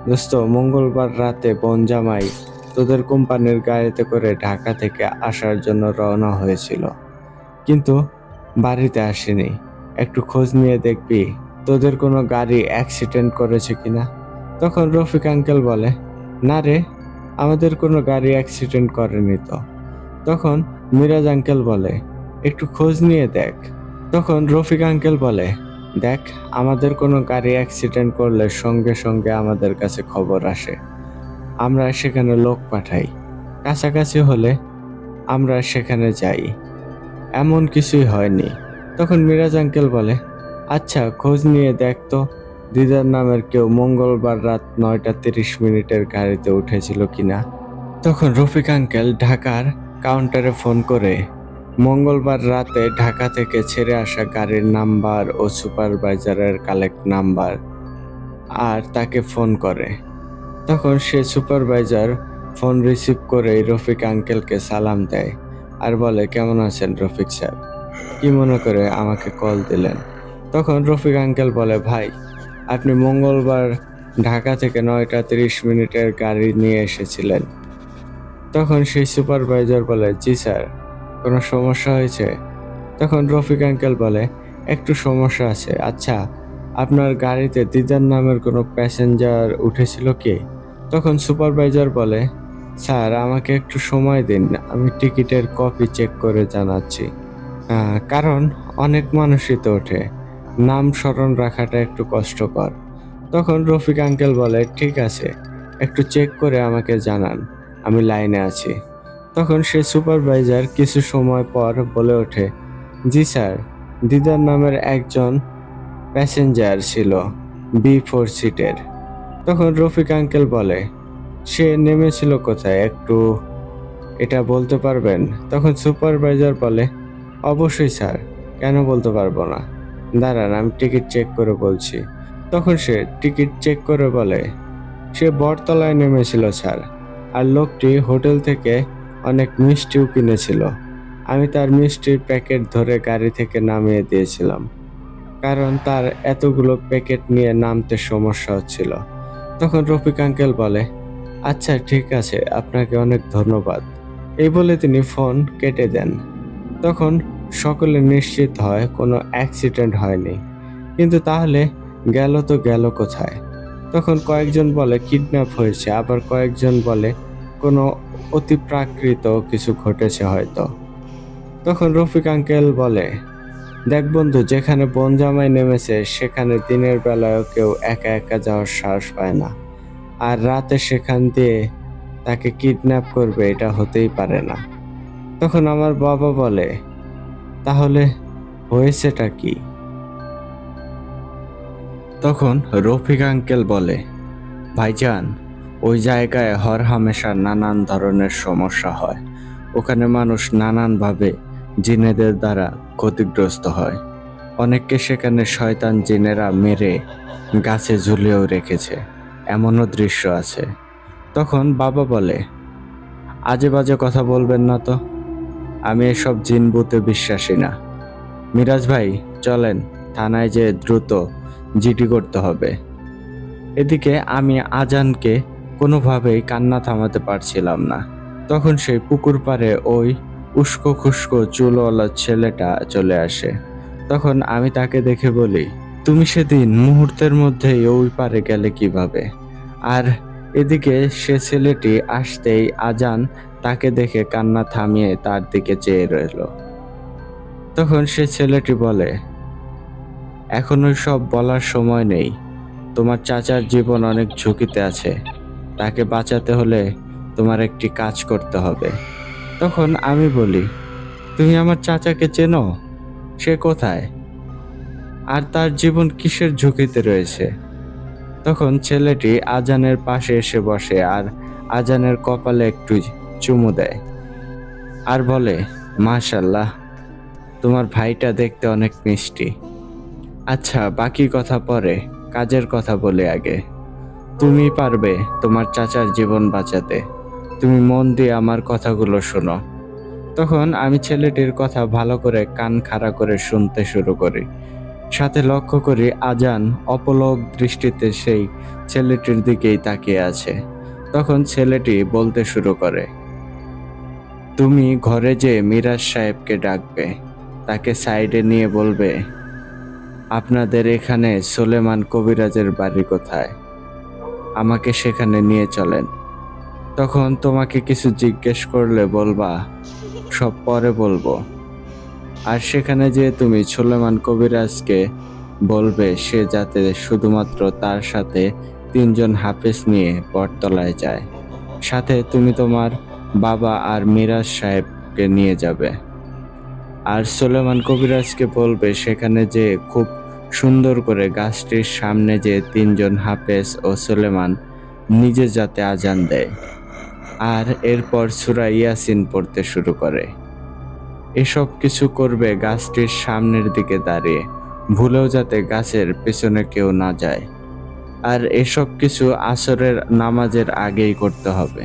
A: দোস্ত মঙ্গলবার রাতে বোন জামাই তোদের কোম্পানির গাড়িতে করে ঢাকা থেকে আসার জন্য রওনা হয়েছিল, কিন্তু বাড়িতে আসেনি। একটু খোঁজ নিয়ে দেখবি তোদের কোনো গাড়ি অ্যাক্সিডেন্ট করেছে কিনা। তখন রফিক আঙ্কেল বলে, না রে, আমাদের কোনো গাড়ি অ্যাক্সিডেন্ট করেনি তো। তখন মিরাজ আঙ্কেল বলে, একটু খোঁজ নিয়ে দেখ। তখন রফিক আঙ্কেল বলে, দেখ আমাদের কোনো গাড়ি অ্যাক্সিডেন্ট করলে সঙ্গে সঙ্গে আমাদের কাছে খবর আসে, আমরা সেখানে লোক পাঠাই, কাছাকাছি হলে আমরা সেখানে যাই, এমন কিছুই হয়নি। তখন মিরাজ আঙ্কেল বলে, আচ্ছা খোঁজ নিয়ে দেখ তো দিদার নামের কেউ মঙ্গলবার রাত 9:30 গাড়িতে উঠেছিল কিনা। তখন রফিক আঙ্কেল ঢাকার কাউন্টারে ফোন করে মঙ্গলবার রাতে ঢাকা থেকে ছেড়ে আসা গাড়ির নাম্বার ও সুপারভাইজারের কালেক্ট নাম্বার আর তাকে ফোন করে। তখন সে সুপারভাইজার ফোন রিসিভ করে রফিক আঙ্কেলকে সালাম দেয় আর বলে, কেমন আছেন রফিক স্যার, কি মনে করে আমাকে কল দিলেন? তখন রফিক আঙ্কেল বলে, ভাই আপনি মঙ্গলবার ঢাকা থেকে 9:30 গাড়ি নিয়ে এসেছিলেন। তখন সেই সুপারভাইজার বলে, জি স্যার, কোনো সমস্যা হয়েছে? তখন রফিক আঙ্কেল বলে, একটু সমস্যা আছে। আচ্ছা আপনার গাড়িতে দিদার নামের কোনো প্যাসেঞ্জার উঠেছিল কি? তখন সুপারভাইজার বলে, স্যার আমাকে একটু সময় দিন, আমি টিকিটের কপি চেক করে জানাচ্ছি। কারণ অনেক মানুষই তো ওঠে, নাম স্মরণ রাখাটা একটু কষ্টকর। তখন রফিক আঙ্কেল বলে, ঠিক আছে, একটু চেক করে আমাকে জানান, আমি লাইনে আছি। তখন সে সুপারভাইজার কিছু সময় পর বলে ওঠে, জি স্যার, দিদার নামের একজন প্যাসেঞ্জার ছিল B4 সিটের। তখন রফিক আঙ্কেল বলে, সে নেমেছিল কোথায়, একটু এটা বলতে পারবেন? তখন সুপারভাইজার বলে, অবশ্যই স্যার, কেন বলতে পারবো না, দাঁড়ান আমি টিকিট চেক করে বলছি। তখন সে টিকিট চেক করে বলে, সে বটতলায় নেমেছিল স্যার, আর লোকটি হোটেল থেকে অনেক মিষ্টিও কিনেছিল। আমি তার মিষ্টির প্যাকেট ধরে গাড়ি থেকে নামিয়ে দিয়েছিলাম, কারণ তার এতগুলো প্যাকেট নিয়ে নামতে সমস্যা হচ্ছিল। তখন রফিক আঙ্কেল বলে, আচ্ছা ঠিক আছে, আপনাকে অনেক ধন্যবাদ। এই বলে তিনি ফোন কেটে দেন। তখন সকলে নিশ্চিত হয় কোনো অ্যাক্সিডেন্ট হয়নি, কিন্তু তাহলে গেল তো গেল কোথায়? তখন কয়েকজন বলে কিডন্যাপ হয়েছে, আবার কয়েকজন বলে কোনো অতিপ্রাকৃত কিছু ঘটেছে হয়তো। তখন রফিক আঙ্কেল বলে, দেখ বন্ধু, যেখানে বোন জামাই নেমেছে সেখানে দিনের বেলায়ও কেউ একা একা যাওয়ার সাহস পায় না, আর রাতে সেখান দিয়ে তাকে কিডন্যাপ করবে এটা হতেই পারে না। তখন আমার বাবা বলে, তাহলে হয়েছেটা কি? তখন রফিক আঙ্কেল বলে, ভাইজান, ওই জায়গায় হরহামেশা নানান ধরনের সমস্যা হয়, ওখানে মানুষ নানানভাবে জিনেদের দ্বারা ক্ষতিগ্রস্ত হয়, অনেককে সেখানে শয়তান জিনেরা মেরে গাছে ঝুলিয়েও রেখেছে, এমনও দৃশ্য আছে। তখন বাবা বলে, আজে বাজে কথা বলবেন না তো, আমি এসব জিন ভূতে বিশ্বাসী না। মিরাজ ভাই চলেন, থানায় যেয়ে দ্রুত জিডি করতে হবে। এদিকে আমি আজানকে কোনোভাবেই কান্না থামাতে পারছিলাম না। তখন সেই পুকুর পাড়ে ওই উস্কো খুস্কো চুলওয়ালা ছেলেটা চলে আসে। তখন আমি তাকে দেখে বলি, তুমি সেদিন মুহূর্তের মধ্যেই ওই পারে গেলে কিভাবে? আর এদিকে সে ছেলেটি আসতেই আজান তাকে দেখে কান্না থামিয়ে তার দিকে চেয়ে রইল। তখন সে ছেলেটি বলে, এখন ওই সব বলার সময় নেই। তোমার চাচার জীবন অনেক ঝুঁকিতে আছে, তাকে বাঁচাতে হলে তোমার একটি কাজ করতে হবে। তখন আমি বলি, তুমি আমার চাচাকে চেনো? সে কোথায়? আর তার জীবন কিসের ঝুঁকিতে রয়েছে? তখন ছেলেটি আজানের পাশে এসে বসে আর আজানের কপালে একটু চুমু দেয় আর বলে, মাশাল্লাহ, তোমার ভাইটা দেখতে অনেক মিষ্টি। আচ্ছা, বাকি কথা পরে, কাজের কথা বলে আগে। তুমি পারবে তোমার চাচার জীবন বাঁচাতে। তুমি মন দিয়ে আমার কথাগুলো শোনো। তখন আমি ছেলেটির কথা ভালো করে কান খাড়া করে শুনতে শুরু করি। সাথে লক্ষ্য করি আজান অপলক দৃষ্টিতে সেই ছেলেটির দিকেই তাকিয়ে আছে। তখন ছেলেটি বলতে শুরু করে, তুমি ঘরে যেয়ে মিরাজ সাহেবকে ডাকবে। তাকে সাইডে নিয়ে বলবে, আপনাদের এখানে সুলেমান কবিরাজের বাড়ি কোথায়? আমাকে সেখানে নিয়ে চলেন। তখন তোমাকে কিছু জিজ্ঞেস করলে বলবা, সব পরে বলবো। আর সেখানে যেয়ে তুমি সুলেমান কবিরাজকে বলবে সে যাতে শুধুমাত্র তার সাথে 3 জন হাফেজ নিয়ে বটতলায় যায়। সাথে তুমি তোমার বাবা আর মিরাজ সাহেবকে নিয়ে যাবে। আর সুলেমান কবিরাজকে বলবে সেখানে যে খুব সুন্দর করে গাছটির সামনে যে 3 জন হাফেজ ও সুলেমান নিজে যাতে আজান দেয়। আর এরপর সূরা ইয়াসিন পড়তে শুরু করে। এসব কিছু করবে গাছটির সামনের দিকে দাঁড়িয়ে, ভুলেও যাতে গাছের পেছনে কেউ না যায়। আর এসব কিছু আসরের নামাজের আগেই করতে হবে।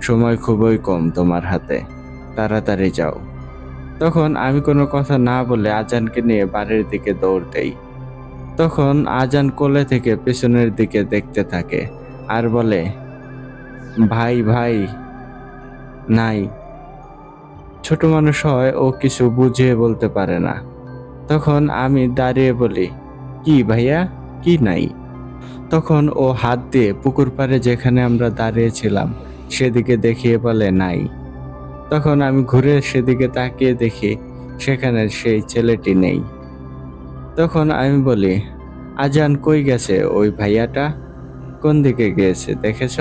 A: সময় খুবই কম তোমার হাতে, তাড়াতাড়ি যাও। তখন আমি কোনো কথা না বলে আজানকে নিয়ে বাড়ির দিকে দৌড় দেই। তখন আজান কোলে থেকে পেছনের দিকে দেখতে থাকে আর বলে, ভাই ভাই নাই। ছোট মানুষ হয়, ও কিছু বুঝিয়ে বলতে পারে না। তখন আমি দাঁড়িয়ে বলি, কি ভাইয়া, কি নাই? তখন ও হাত দিয়ে পুকুর পাড়ে যেখানে আমরা দাঁড়িয়েছিলাম সেদিকে দেখিয়ে বলে, নাই। তখন আমি ঘুরে সেদিকে তাকিয়ে দেখি সেখানে সেই ছেলেটি নেই। তখন আমি বলি, আজান কই গেছে? ওই ভাইয়াটা কোন দিকে গিয়েছে দেখেছ?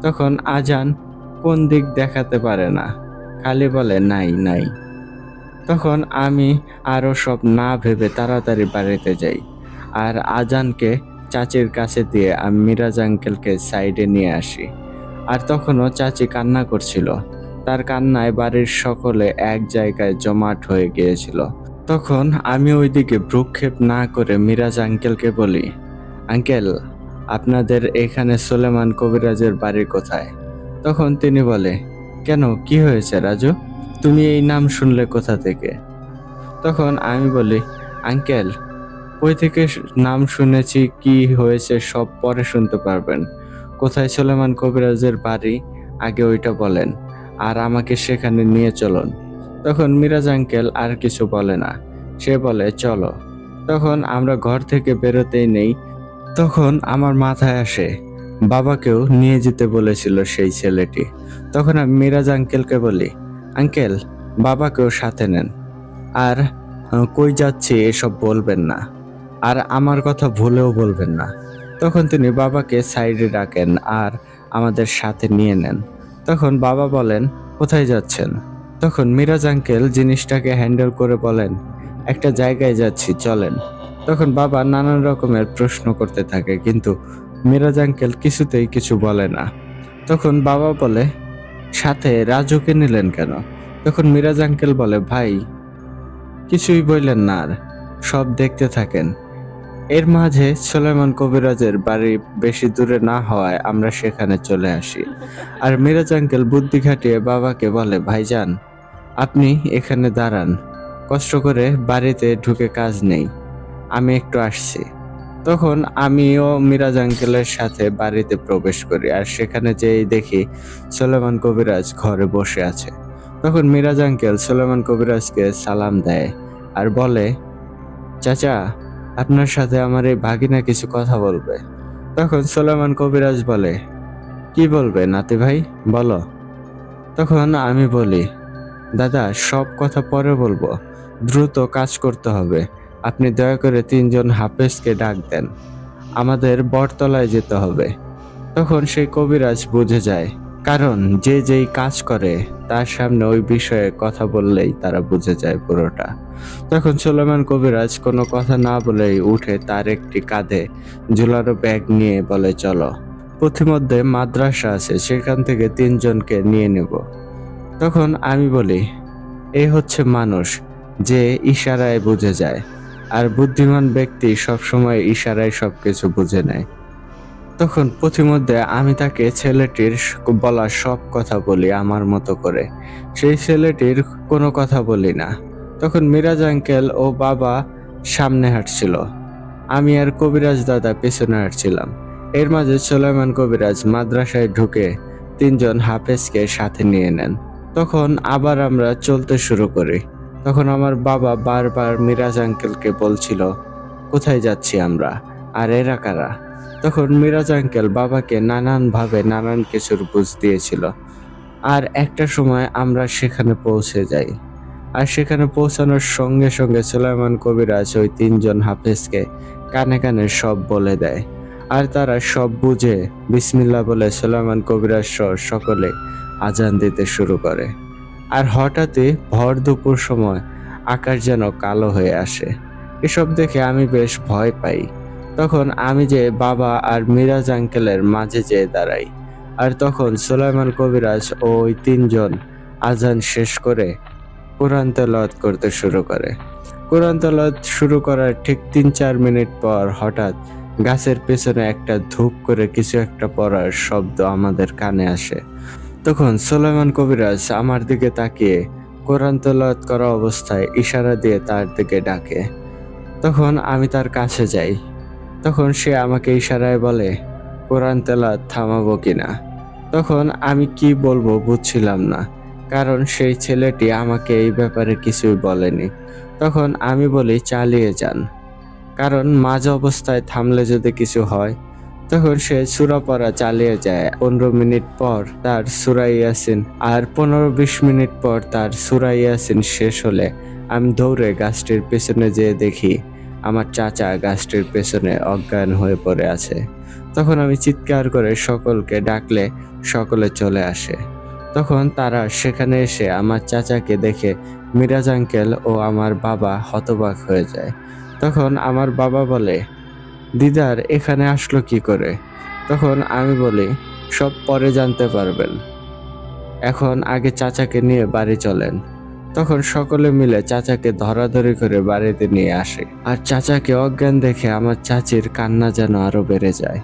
A: তখন আজান কোন দিক দেখাতে পারে না, খালি বলে, নাই নাই। তখন আমি আরো সব না ভেবে তাড়াতাড়ি বাড়িতে যাই আর আজানকে চাচির কাছে দিয়ে আমি মিরাজ আঙ্কেলকে সাইডে নিয়ে আসি। আর তখনও চাচি কান্না করছিল। তার কান্নায় বাড়ির সকলে এক জায়গায় জমাট হয়ে গিয়েছিল। তখন আমি ওইদিকে ভ্রুক্ষেপ না করে মিরাজ আঙ্কেলকে বলি, আঙ্কেল, আপনাদের এখানে সুলেমান কবিরাজের বাড়ি কোথায়? তখন তিনি বলে, কেন, কি হয়েছে রাজু? তুমি এই নাম শুনলে কোথা থেকে? তখন আমি বলি, আঙ্কেল, কই থেকে নাম শুনেছি, কি হয়েছে সব পরে শুনতে পারবেন। কোথায় সুলেমান কবিরাজের বাড়ি আগে ওইটা বলেন, আর আমাকে সেখানে নিয়ে চলুন। তখন মিরাজ আঙ্কেল আর কিছু বলে না, সে বলে, চলো। তখন আমরা ঘর থেকে বেরোতেই নেই। তখন আমার মাথায় আসে বাবাকেও নিয়ে যেতে বলেছিল সেই ছেলেটি। তখন আমি মিরাজ আঙ্কেলকে বলি, আঙ্কেল, বাবাকেও সাথে নেন। আর কই যাচ্ছি এসব বলবেন না, আর আমার কথা ভুলেও বলবেন না। তখন তিনি বাবাকে সাইডে ডাকেন আর আমাদের সাথে নিয়ে নেন। তখন বাবা বলেন, কোথায় যাচ্ছেন? তখন মিরাজ আঙ্কেল জিনিসটাকে হ্যান্ডেল করে বলেন, একটা জায়গায় যাচ্ছি, চলেন। তখন বাবা নানান রকমের প্রশ্ন করতে থাকে, কিন্তু মিরাজ আঙ্কেল কিছুতেই কিছু বলে না। তখন বাবা বলে, সাথে রাজুকে নিলেন কেন? তখন মিরাজ আঙ্কেল বলে, ভাই, কিছুই বললেন না, আর সব দেখতে থাকেন। এর মাঝে সুলেমান কবিরাজের বাড়ি বেশি দূরে না হওয়ায় আমরা সেখানে চলে আসি। আর মিরাজ আঙ্কেল বুদ্ধি খাটিয়ে বাবাকে বলে, ভাইজান, আপনি এখানে দাঁড়ান, কষ্ট করে বাড়িতে ঢুকে কাজ নেই, আমি একটু আসছি। তখন আমিও মিরাজ আঙ্কেলের সাথে বাড়িতে প্রবেশ করি, আর সেখানে যেই দেখি সুলেমান কবিরাজ ঘরে বসে আছে। তখন মিরাজ আঙ্কেল সুলেমান কবিরাজকে সালাম দেয় আর বলে, চাচা, আপনার সাথে আমার এই ভাগিনা কিছু কথা বলবে। তখন সুলেমান কবিরাজ বলে, কি বলবে নাতি ভাই, বলো। তখন আমি বলি, দাদা, সব কথা পরে বলবো, দ্রুত কাজ করতে হবে। আপনি দয়া করে 3জন হাফেজকে ডাক দেন, আমাদের বটতলায় যেতে হবে। তখন সেই কবিরাজ বুঝে যায়, কারণ যে যেই কাজ করে তার সামনে ওই বিষয়ে কথা বললেই তারা বুঝে যায় পুরোটা। তখন সুলেমান কবিরাজ কোনো কথা না বলেই উঠে তার একটি কাঁধে ঝুলানো ব্যাগ নিয়ে বলে, চলো, পথিমধ্যে মাদ্রাসা আছে, সেখান থেকে 3জনকে নিয়ে নেব। তখন আমি বলি, এই হচ্ছে মানুষ, যে ইশারায় বুঝে যায়, আর বুদ্ধিমান ব্যক্তি সবসময় ইশারায় সবকিছু বুঝে নেয়। তখন পথিমধ্যে আমি তাকে ছেলেটির বলা সব কথা বলি আমার মতো করে, সেই ছেলেটির কোনো কথা বলি না। তখন মিরাজ আঙ্কেল ও বাবা সামনে হাঁটছিল, আমি আর কবিরাজ দাদা পেছনে হাঁটছিলাম। এর মাঝে সুলেমান কবিরাজ মাদ্রাসায় ঢুকে 3জন হাফেজকে সাথে নিয়ে নেন। তখন আবার আমরা চলতে শুরু করি। তখন আমার বাবা বারবার মিরাজ আঙ্কেলকে বলছিল, কোথায় যাচ্ছি আমরা, আর এরা কারা? তখন মিরাজ আঙ্কেল বাবাকে নানানভাবে নানান কিছুর বুঝ দিয়েছিল। আর একটা সময় আমরা সেখানে পৌঁছে যাই, আর সেখানে পৌঁছানোর সঙ্গে সঙ্গে সুলাইমান কবিরাজ ওই 3জন হাফেজকে কানে কানে সব বলে দেয়, আর তারা সব বুঝে বিসমিল্লাহ বলে সুলাইমান কবিরাজ সহ সকলে আজান দিতে শুরু করে। আর হঠাৎই ভর দুপুর সময় আকাশ যেন কালো হয়ে আসে। এসব দেখে আমি বেশ ভয় পাই। তখন আমি যে বাবা আর মিরাজ আঙ্কেলের মাঝে যেয়ে দাঁড়াই, আর তখন সুলাইমান কবিরাজ ও ওই 3জন আজান শেষ করে কোরআন তেলাওয়াত করতে শুরু করে। কোরআন তেলাওয়াত শুরু করার ঠিক 3-4 মিনিট পর হঠাৎ গাছের পেছনে একটা ধূপ করে কিছু একটা পড়ার শব্দ আমাদের কানে আসে। তখন সুলাইমান কবিরাজ আমার দিকে তাকিয়ে কোরআন তেলাওয়াত করা অবস্থায় ইশারা দিয়ে তার দিকে ডাকে। তখন আমি তার কাছে যাই। তখন সে আমাকে ইশারায় বলে, কোরআন তেলাওয়াত থামাবো কিনা। তখন আমি কি বলবো বুঝছিলাম না, কারণ সেই ছেলেটি আমাকে এই ব্যাপারে কিছুই বলেনি। তখন আমি বলি, চালিয়ে যান, কারণ মাঝ অবস্থায় থামলে যদি কিছু হয়। তখন সে সূরা পড়া চালিয়ে যায়। 15 মিনিট পর তার সূরা ইয়াসিন, আর 15-20 মিনিট পর তার সূরা ইয়াসিন শেষ হলে আমি দৌড়ে গাছটির পেছনে যেয়ে দেখি আমার চাচা গাছটির পেছনে অজ্ঞান হয়ে পড়ে আছে। তখন আমি চিৎকার করে সকলকে ডাকলে সকলে চলে আসে। তখন তারা সেখানে এসে আমার চাচাকে দেখে মিরাজ আঙ্কেল ও আমার বাবা হতবাক হয়ে যায়। তখন আমার বাবা বলে, দিদার এখানে আসলো কি করে? তখন আমি বলি, সব পরে জানতে পারবেন, এখন আগে চাচাকে নিয়ে বাড়ি চলেন। তখন সকলে মিলে চাচাকে ধরাধরি করে বাড়িতে নিয়ে আসে, আর চাচাকে অজ্ঞান দেখে আমার চাচির কান্না যেন আরো বেড়ে যায়।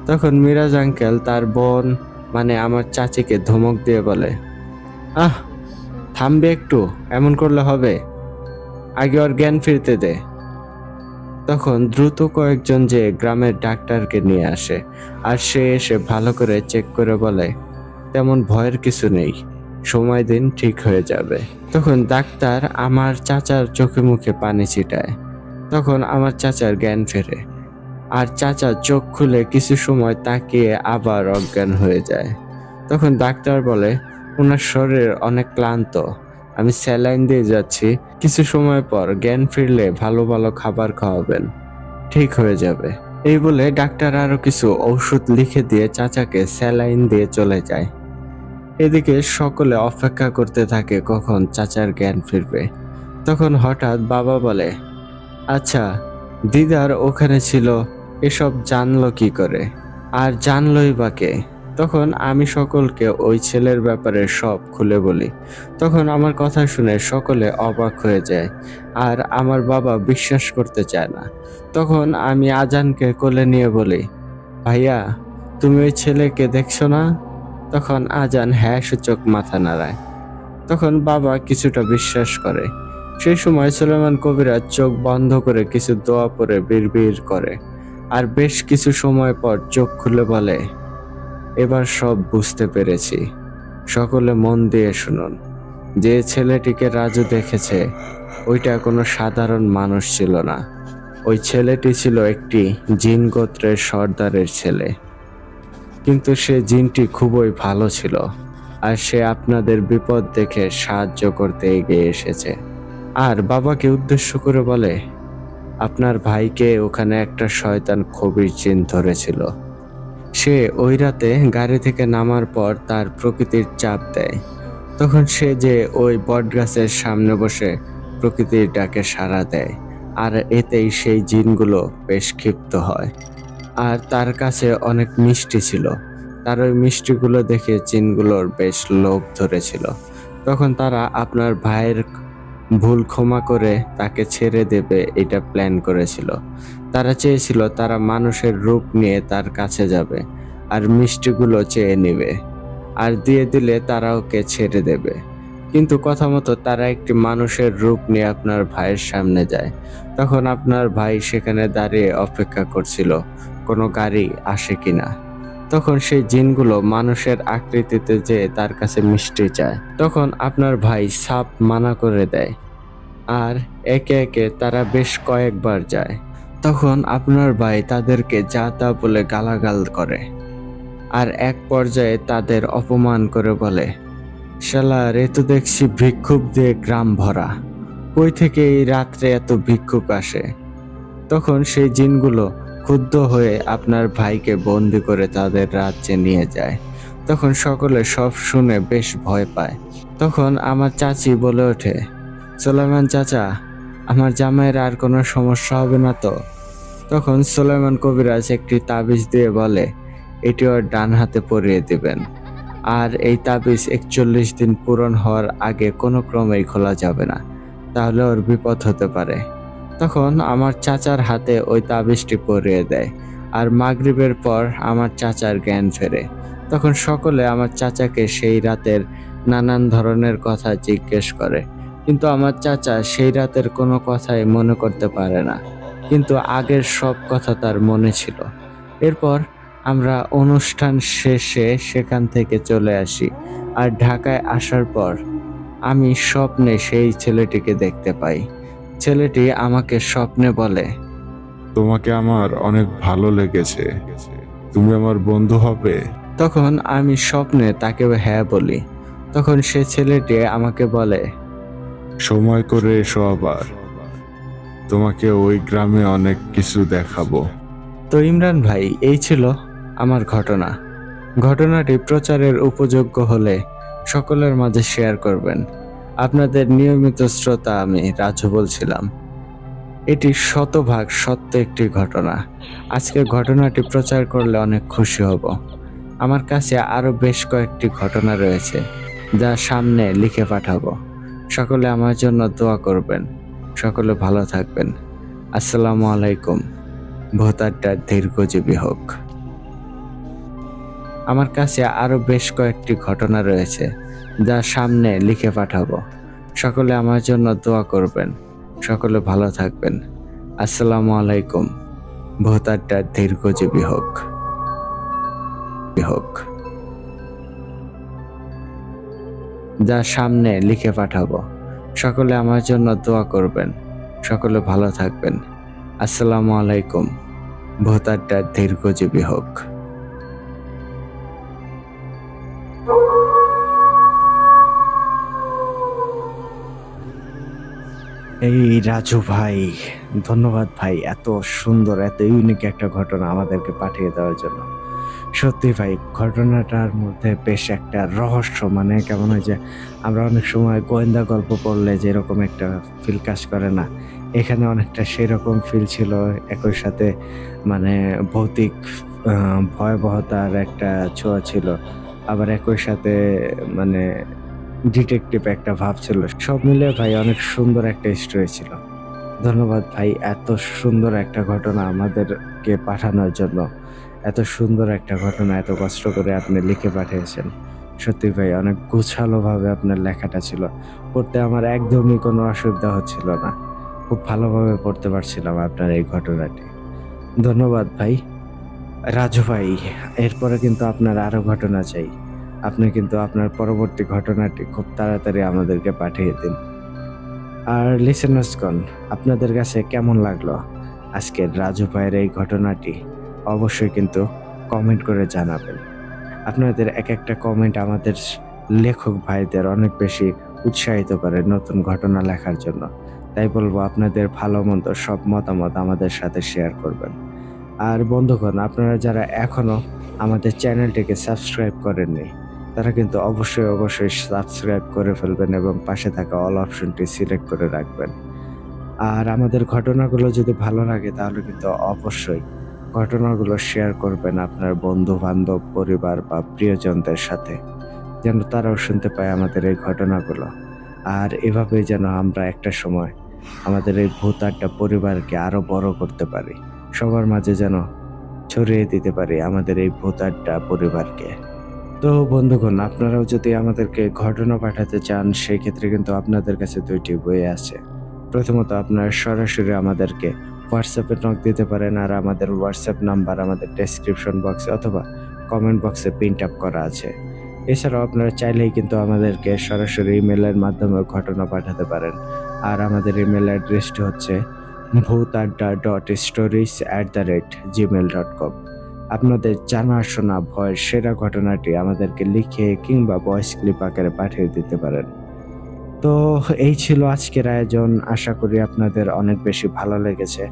A: তখন মিরাজ আঙ্কেল তার বোন মানে আমার চাচিকে ধমক দিয়ে বলে, আহ, থামবে একটু, এমন করলে হবে, আগে ওর জ্ঞান ফিরতে দে। তখন দ্রুত কয়েকজন যে গ্রামের ডাক্তারকে নিয়ে আসে, আর সে এসে ভালো করে চেক করে বলে, তেমন ভয়ের কিছু নেই, সময় দিন, ঠিক হয়ে যাবে। তখন ডাক্তার আমার চাচার চোখে মুখে পানি ছিটায়। তখন আমার চাচার জ্ঞান ফেরে, আর চাচা চোখ খুলে কিছু সময় তাকিয়ে আবার অজ্ঞান হয়ে যায়। তখন ডাক্তার বলে, ওনার শরীর অনেক ক্লান্ত, আমি স্যালাইন দিয়ে যাচ্ছি, কিছু সময় পর জ্ঞান ফিরলে ভালো ভালো খাবার খাওয়াবেন, ঠিক হয়ে যাবে। এই বলে ডাক্তার আরো কিছু ঔষধ লিখে দিয়ে চাচাকে স্যালাইন দিয়ে চলে যায়। এদিকে সকলে অপেক্ষা করতে থাকে কখন চাচার জ্ঞান ফিরবে। তখন হঠাৎ বাবা বলে, আচ্ছা, দিদার ওখানে ছিল, এসব জানলো কি করে, আর জানলই বা কে? তখন আমি সকলকে ওই ছেলের ব্যাপারে সব খুলে বলি। তখন আমার কথা শুনে সকলে অবাক হয়ে যায়, আর আমার বাবা বিশ্বাস করতে চায় না। তখন আমি আজানকে কোলে নিয়ে বলি, ভাইয়া, তুমি ওই ছেলেকে দেখছো না? তখন আজান হ্যাঁ সূচক মাথা নাড়ায়। তখন বাবা কিছুটা বিশ্বাস করে। সেই সময় সুলেমান কবিরাজ চোখ বন্ধ করে কিছু দোয়া পড়ে বিড়বিড় করে, আর বেশ কিছু সময় পর চোখ খুলে বলে, এবার সব বুঝতে পেরেছি। সকলে মন দিয়ে শুনুন। যে ছেলেটিকে রাজু দেখেছে ওইটা কোনো সাধারণ মানুষ ছিল না। ওই ছেলেটি ছিল একটি জিন গোত্রের সর্দারের ছেলে। কিন্তু সে জিনটি খুবই ভালো ছিল, আর সে আপনাদের বিপদ দেখে সাহায্য করতে এগিয়ে এসেছে। আর বাবাকে উদ্দেশ্য করে বলে, আপনার ভাইকে ওখানে একটা শয়তান কবির জিন ধরেছিল। সে ওই রাতে গাড়ি থেকে নামার পর তার প্রকৃতির চাপ দেয়। তখন সে যে ওই বটগাছের সামনে বসে প্রকৃতির ডাকে সাড়া দেয়, আর এতেই সেই জিনগুলো বেশ ক্ষিপ্ত হয়। আর তার কাছে অনেক মিষ্টি ছিল। তার ওই মিষ্টিগুলো দেখে জিনগুলোর বেশ লোভ ধরেছিল। তখন তারা আপনার ভাইয়ের ভুল ক্ষমা করে তাকে ছেড়ে দেবে এটা প্ল্যান করেছিল। তারা চেয়েছিল তারা মানুষের রূপ নিয়ে তার কাছে যাবে আর মিষ্টিগুলো চেয়ে নেবে, আর দিয়ে দিলে তারা ওকে ছেড়ে দেবে। কিন্তু কথা মতো তারা একটি মানুষের রূপ নিয়ে আপনার ভাইয়ের সামনে যায়। তখন আপনার ভাই সেখানে দাঁড়িয়ে অপেক্ষা করছিল কোনো গাড়ি আসে কিনা। তখন সেই জিনগুলো মানুষের আকৃতিতে যেয়ে তার কাছে মিষ্টি চায়। তখন আপনার ভাই সাপ মানা করে দেয়, আর একে একে তারা বেশ কয়েকবার যায়। তখন আপনার ভাই তাদেরকে যা তা বলে গালাগাল করে, আর এক পর্যায়ে তাদের অপমান করে বলে, শালার এ তো দেখছি ভিক্ষুক দিয়ে গ্রাম ভরা, কই থেকে এই রাত্রে এত ভিক্ষুক আসে। তখন সেই জিনগুলো ক্ষুব্ধ হয়ে আপনার ভাইকে বন্দি করে তাদের রাজ্যে নিয়ে যায়। তখন সকলে সব শুনে বেশ ভয় পায়। তখন আমার চাচি বলে ওঠে, সুলাইমান চাচা, আমার জামাইয়ের আর কোনো সমস্যা হবে না তো? তখন সুলাইমান কবিরাজ একটি তাবিজ দিয়ে বলে, এটি ওর ডান হাতে পরিয়ে দিবেন, আর এই তাবিজ 41 দিন পূরণ হওয়ার আগে কোনো ক্রমেই খোলা যাবে না, তাহলে ওর বিপদ হতে পারে। তখন আমার চাচার হাতে ওই তাবিজটি পরিয়ে দেয়, আর মাগরিবের পর আমার চাচার জ্ঞান ফেরে। তখন সকলে আমার চাচাকে সেই রাতের নানান ধরনের কথা জিজ্ঞেস করে, কিন্তু আমার চাচা সেই রাতের কোনো কথাই মনে করতে পারে না, কিন্তু আগের সব কথা তার মনে ছিল। এরপর আমরা অনুষ্ঠান শেষে সেখান থেকে চলে আসি, আর ঢাকায় আসার পর আমি স্বপ্নে সেই ছেলেটিকে দেখতে পাই। ছেলেটি আমাকে স্বপ্নে বলে,
B: তোমাকে আমার অনেক ভালো লেগেছে, তুমি আমার বন্ধু হবে।
A: তখন আমি স্বপ্নে তাকে হ্যাঁ বলি। তখন সে ছেলেটি আমাকে বলে,
B: সময় করে এসো আবার, তোমাকে ওই গ্রামে অনেক কিছু দেখাবো।
A: তো ইমরান ভাই, এই ছিল আমার ঘটনা। ঘটনাটি প্রচারের উপযোগ্য হলে সকলের মাঝে শেয়ার করবেন। আপনাদের নিয়মিত শ্রোতা আমি রাজু বলছিলাম। এটি শতভাগ সত্য একটি ঘটনা। আজকে ঘটনাটি প্রচার করলে অনেক খুশি হব। আমার কাছে আরো বেশ কয়েকটি ঘটনা রয়েছে যা সামনে লিখে পাঠাবো। সকলে আমার জন্য দোয়া করবেন। সকলে ভালো থাকবেন। আসসালামু আলাইকুম। ভোতারটা দীর্ঘজীবী হোক। আমার কাছে আরো বেশ কয়েকটি ঘটনা রয়েছে যা সামনে লিখে পাঠাবো। সকলে আমার জন্য দোয়া করবেন। সকলে ভালো থাকবেন। আসসালামু আলাইকুম। ভোতারটা দীর্ঘজীবী হোক। যা সামনে লিখে পাঠাবো। সকলে আমার জন্য দোয়া করবেন। সকলে ভালো থাকবেন। আসসালামু আলাইকুম। ভোতারটা দীর্ঘজীবী হোক। এই রাজু ভাই, ধন্যবাদ ভাই, এত সুন্দর এত ইউনিক একটা ঘটনা আমাদেরকে পাঠিয়ে দেওয়ার জন্য। সত্যি ভাই, ঘটনাটার মধ্যে বেশ একটা রহস্য, মানে কেমন হয় যে আমরা অনেক সময় গোয়েন্দা গল্প পড়লে যেরকম একটা ফিল কাজ করে না, এখানে অনেকটা সেরকম ফিল ছিল। একই সাথে মানে ভৌতিক ভয়াবহতার একটা ছোঁয়া ছিল, আবার একই সাথে মানে ডিটেকটিভ একটা ভাব ছিল। সব মিলে ভাই অনেক সুন্দর একটা স্টোরি ছিল। ধন্যবাদ ভাই, এত সুন্দর একটা ঘটনা আমাদেরকে পাঠানোর জন্য। এত সুন্দর একটা ঘটনা এত কষ্ট করে আপনি লিখে পাঠিয়েছেন। সত্যি ভাই, অনেক গোছালোভাবে আপনার লেখাটা ছিল। পড়তে আমার একদমই কোনো অসুবিধা হচ্ছিল না। খুব ভালোভাবে পড়তে পারছিলাম আপনার এই ঘটনাটি। ধন্যবাদ ভাই। রাজু ভাই, এরপরে কিন্তু আপনার আরো ঘটনা চাই। আপনি কিন্তু আপনার পরবর্তী ঘটনাটি খুব তাড়াতাড়ি আমাদেরকে পাঠিয়ে দিন। আর লিসেনার্সগণ, আপনাদের কাছে কেমন লাগলো আজকের রাজু ভাইয়ের এই ঘটনাটি? অবশ্যই কিন্তু কমেন্ট করে জানাবেন। আপনাদের এক একটা কমেন্ট আমাদের লেখক ভাইদের অনেক বেশি উৎসাহিত করে নতুন ঘটনা লেখার জন্য। তাই বলবো, আপনাদের ভালো মন্দ সব মতামত আমাদের সাথে শেয়ার করবেন। আর বন্ধুগণ, আপনারা যারা এখনো আমাদের চ্যানেলটিকে সাবস্ক্রাইব করেননি, তারা কিন্তু অবশ্যই সাবস্ক্রাইব করে ফেলবেন এবং পাশে থাকা অল অপশনটি সিলেক্ট করে রাখবেন। আর আমাদের ঘটনাগুলো যদি ভালো লাগে তাহলে কিন্তু অবশ্যই ঘটনাগুলো শেয়ার করবেন আপনার বন্ধু-বান্ধব, পরিবার বা প্রিয়জনদের সাথে, যেন তারাও শুনতে পায় আমাদের এই ঘটনাগুলো। আর এভাবেই যেন আমরা একটা সময় আমাদের এই ভূত আড্ডা পরিবারকে আরো বড় করতে পারি। সবার মাঝে যেন ছড়িয়ে দিতে পারি আমাদের এই ভূত আড্ডা পরিবারকে। তো বন্ধুগণ, আপনারাও যদি আমাদেরকে ঘটনা পাঠাতে চান, সেই ক্ষেত্রে কিন্তু আপনাদের কাছে ২ টি ওয়ে আছে। প্রথমত, আপনারা সরাসরি আমাদেরকে হোয়াটসঅ্যাপে নক দিতে পারেন। আর আমাদের হোয়াটসঅ্যাপ নাম্বার আমাদের ডেসক্রিপশন বক্সে অথবা কমেন্ট বক্সে পিন্ট আপ করা আছে। এছাড়াও আপনারা চাইলেই কিন্তু আমাদেরকে সরাসরি ইমেইলের মাধ্যমেও ঘটনা পাঠাতে পারেন। আর আমাদের ইমেইল অ্যাড্রেসটি হচ্ছে bhutadda.stories@gmail.com। আপনাদের জানা শোনা ভয়ের সেরা ঘটনাটি আমাদেরকে লিখে কিংবা ভয়েস ক্লিপ আকারে পাঠিয়ে দিতে পারেন। তো এই ছিল আজকের আয়োজন। আশা করি আপনাদের অনেক বেশি ভালো লেগেছে।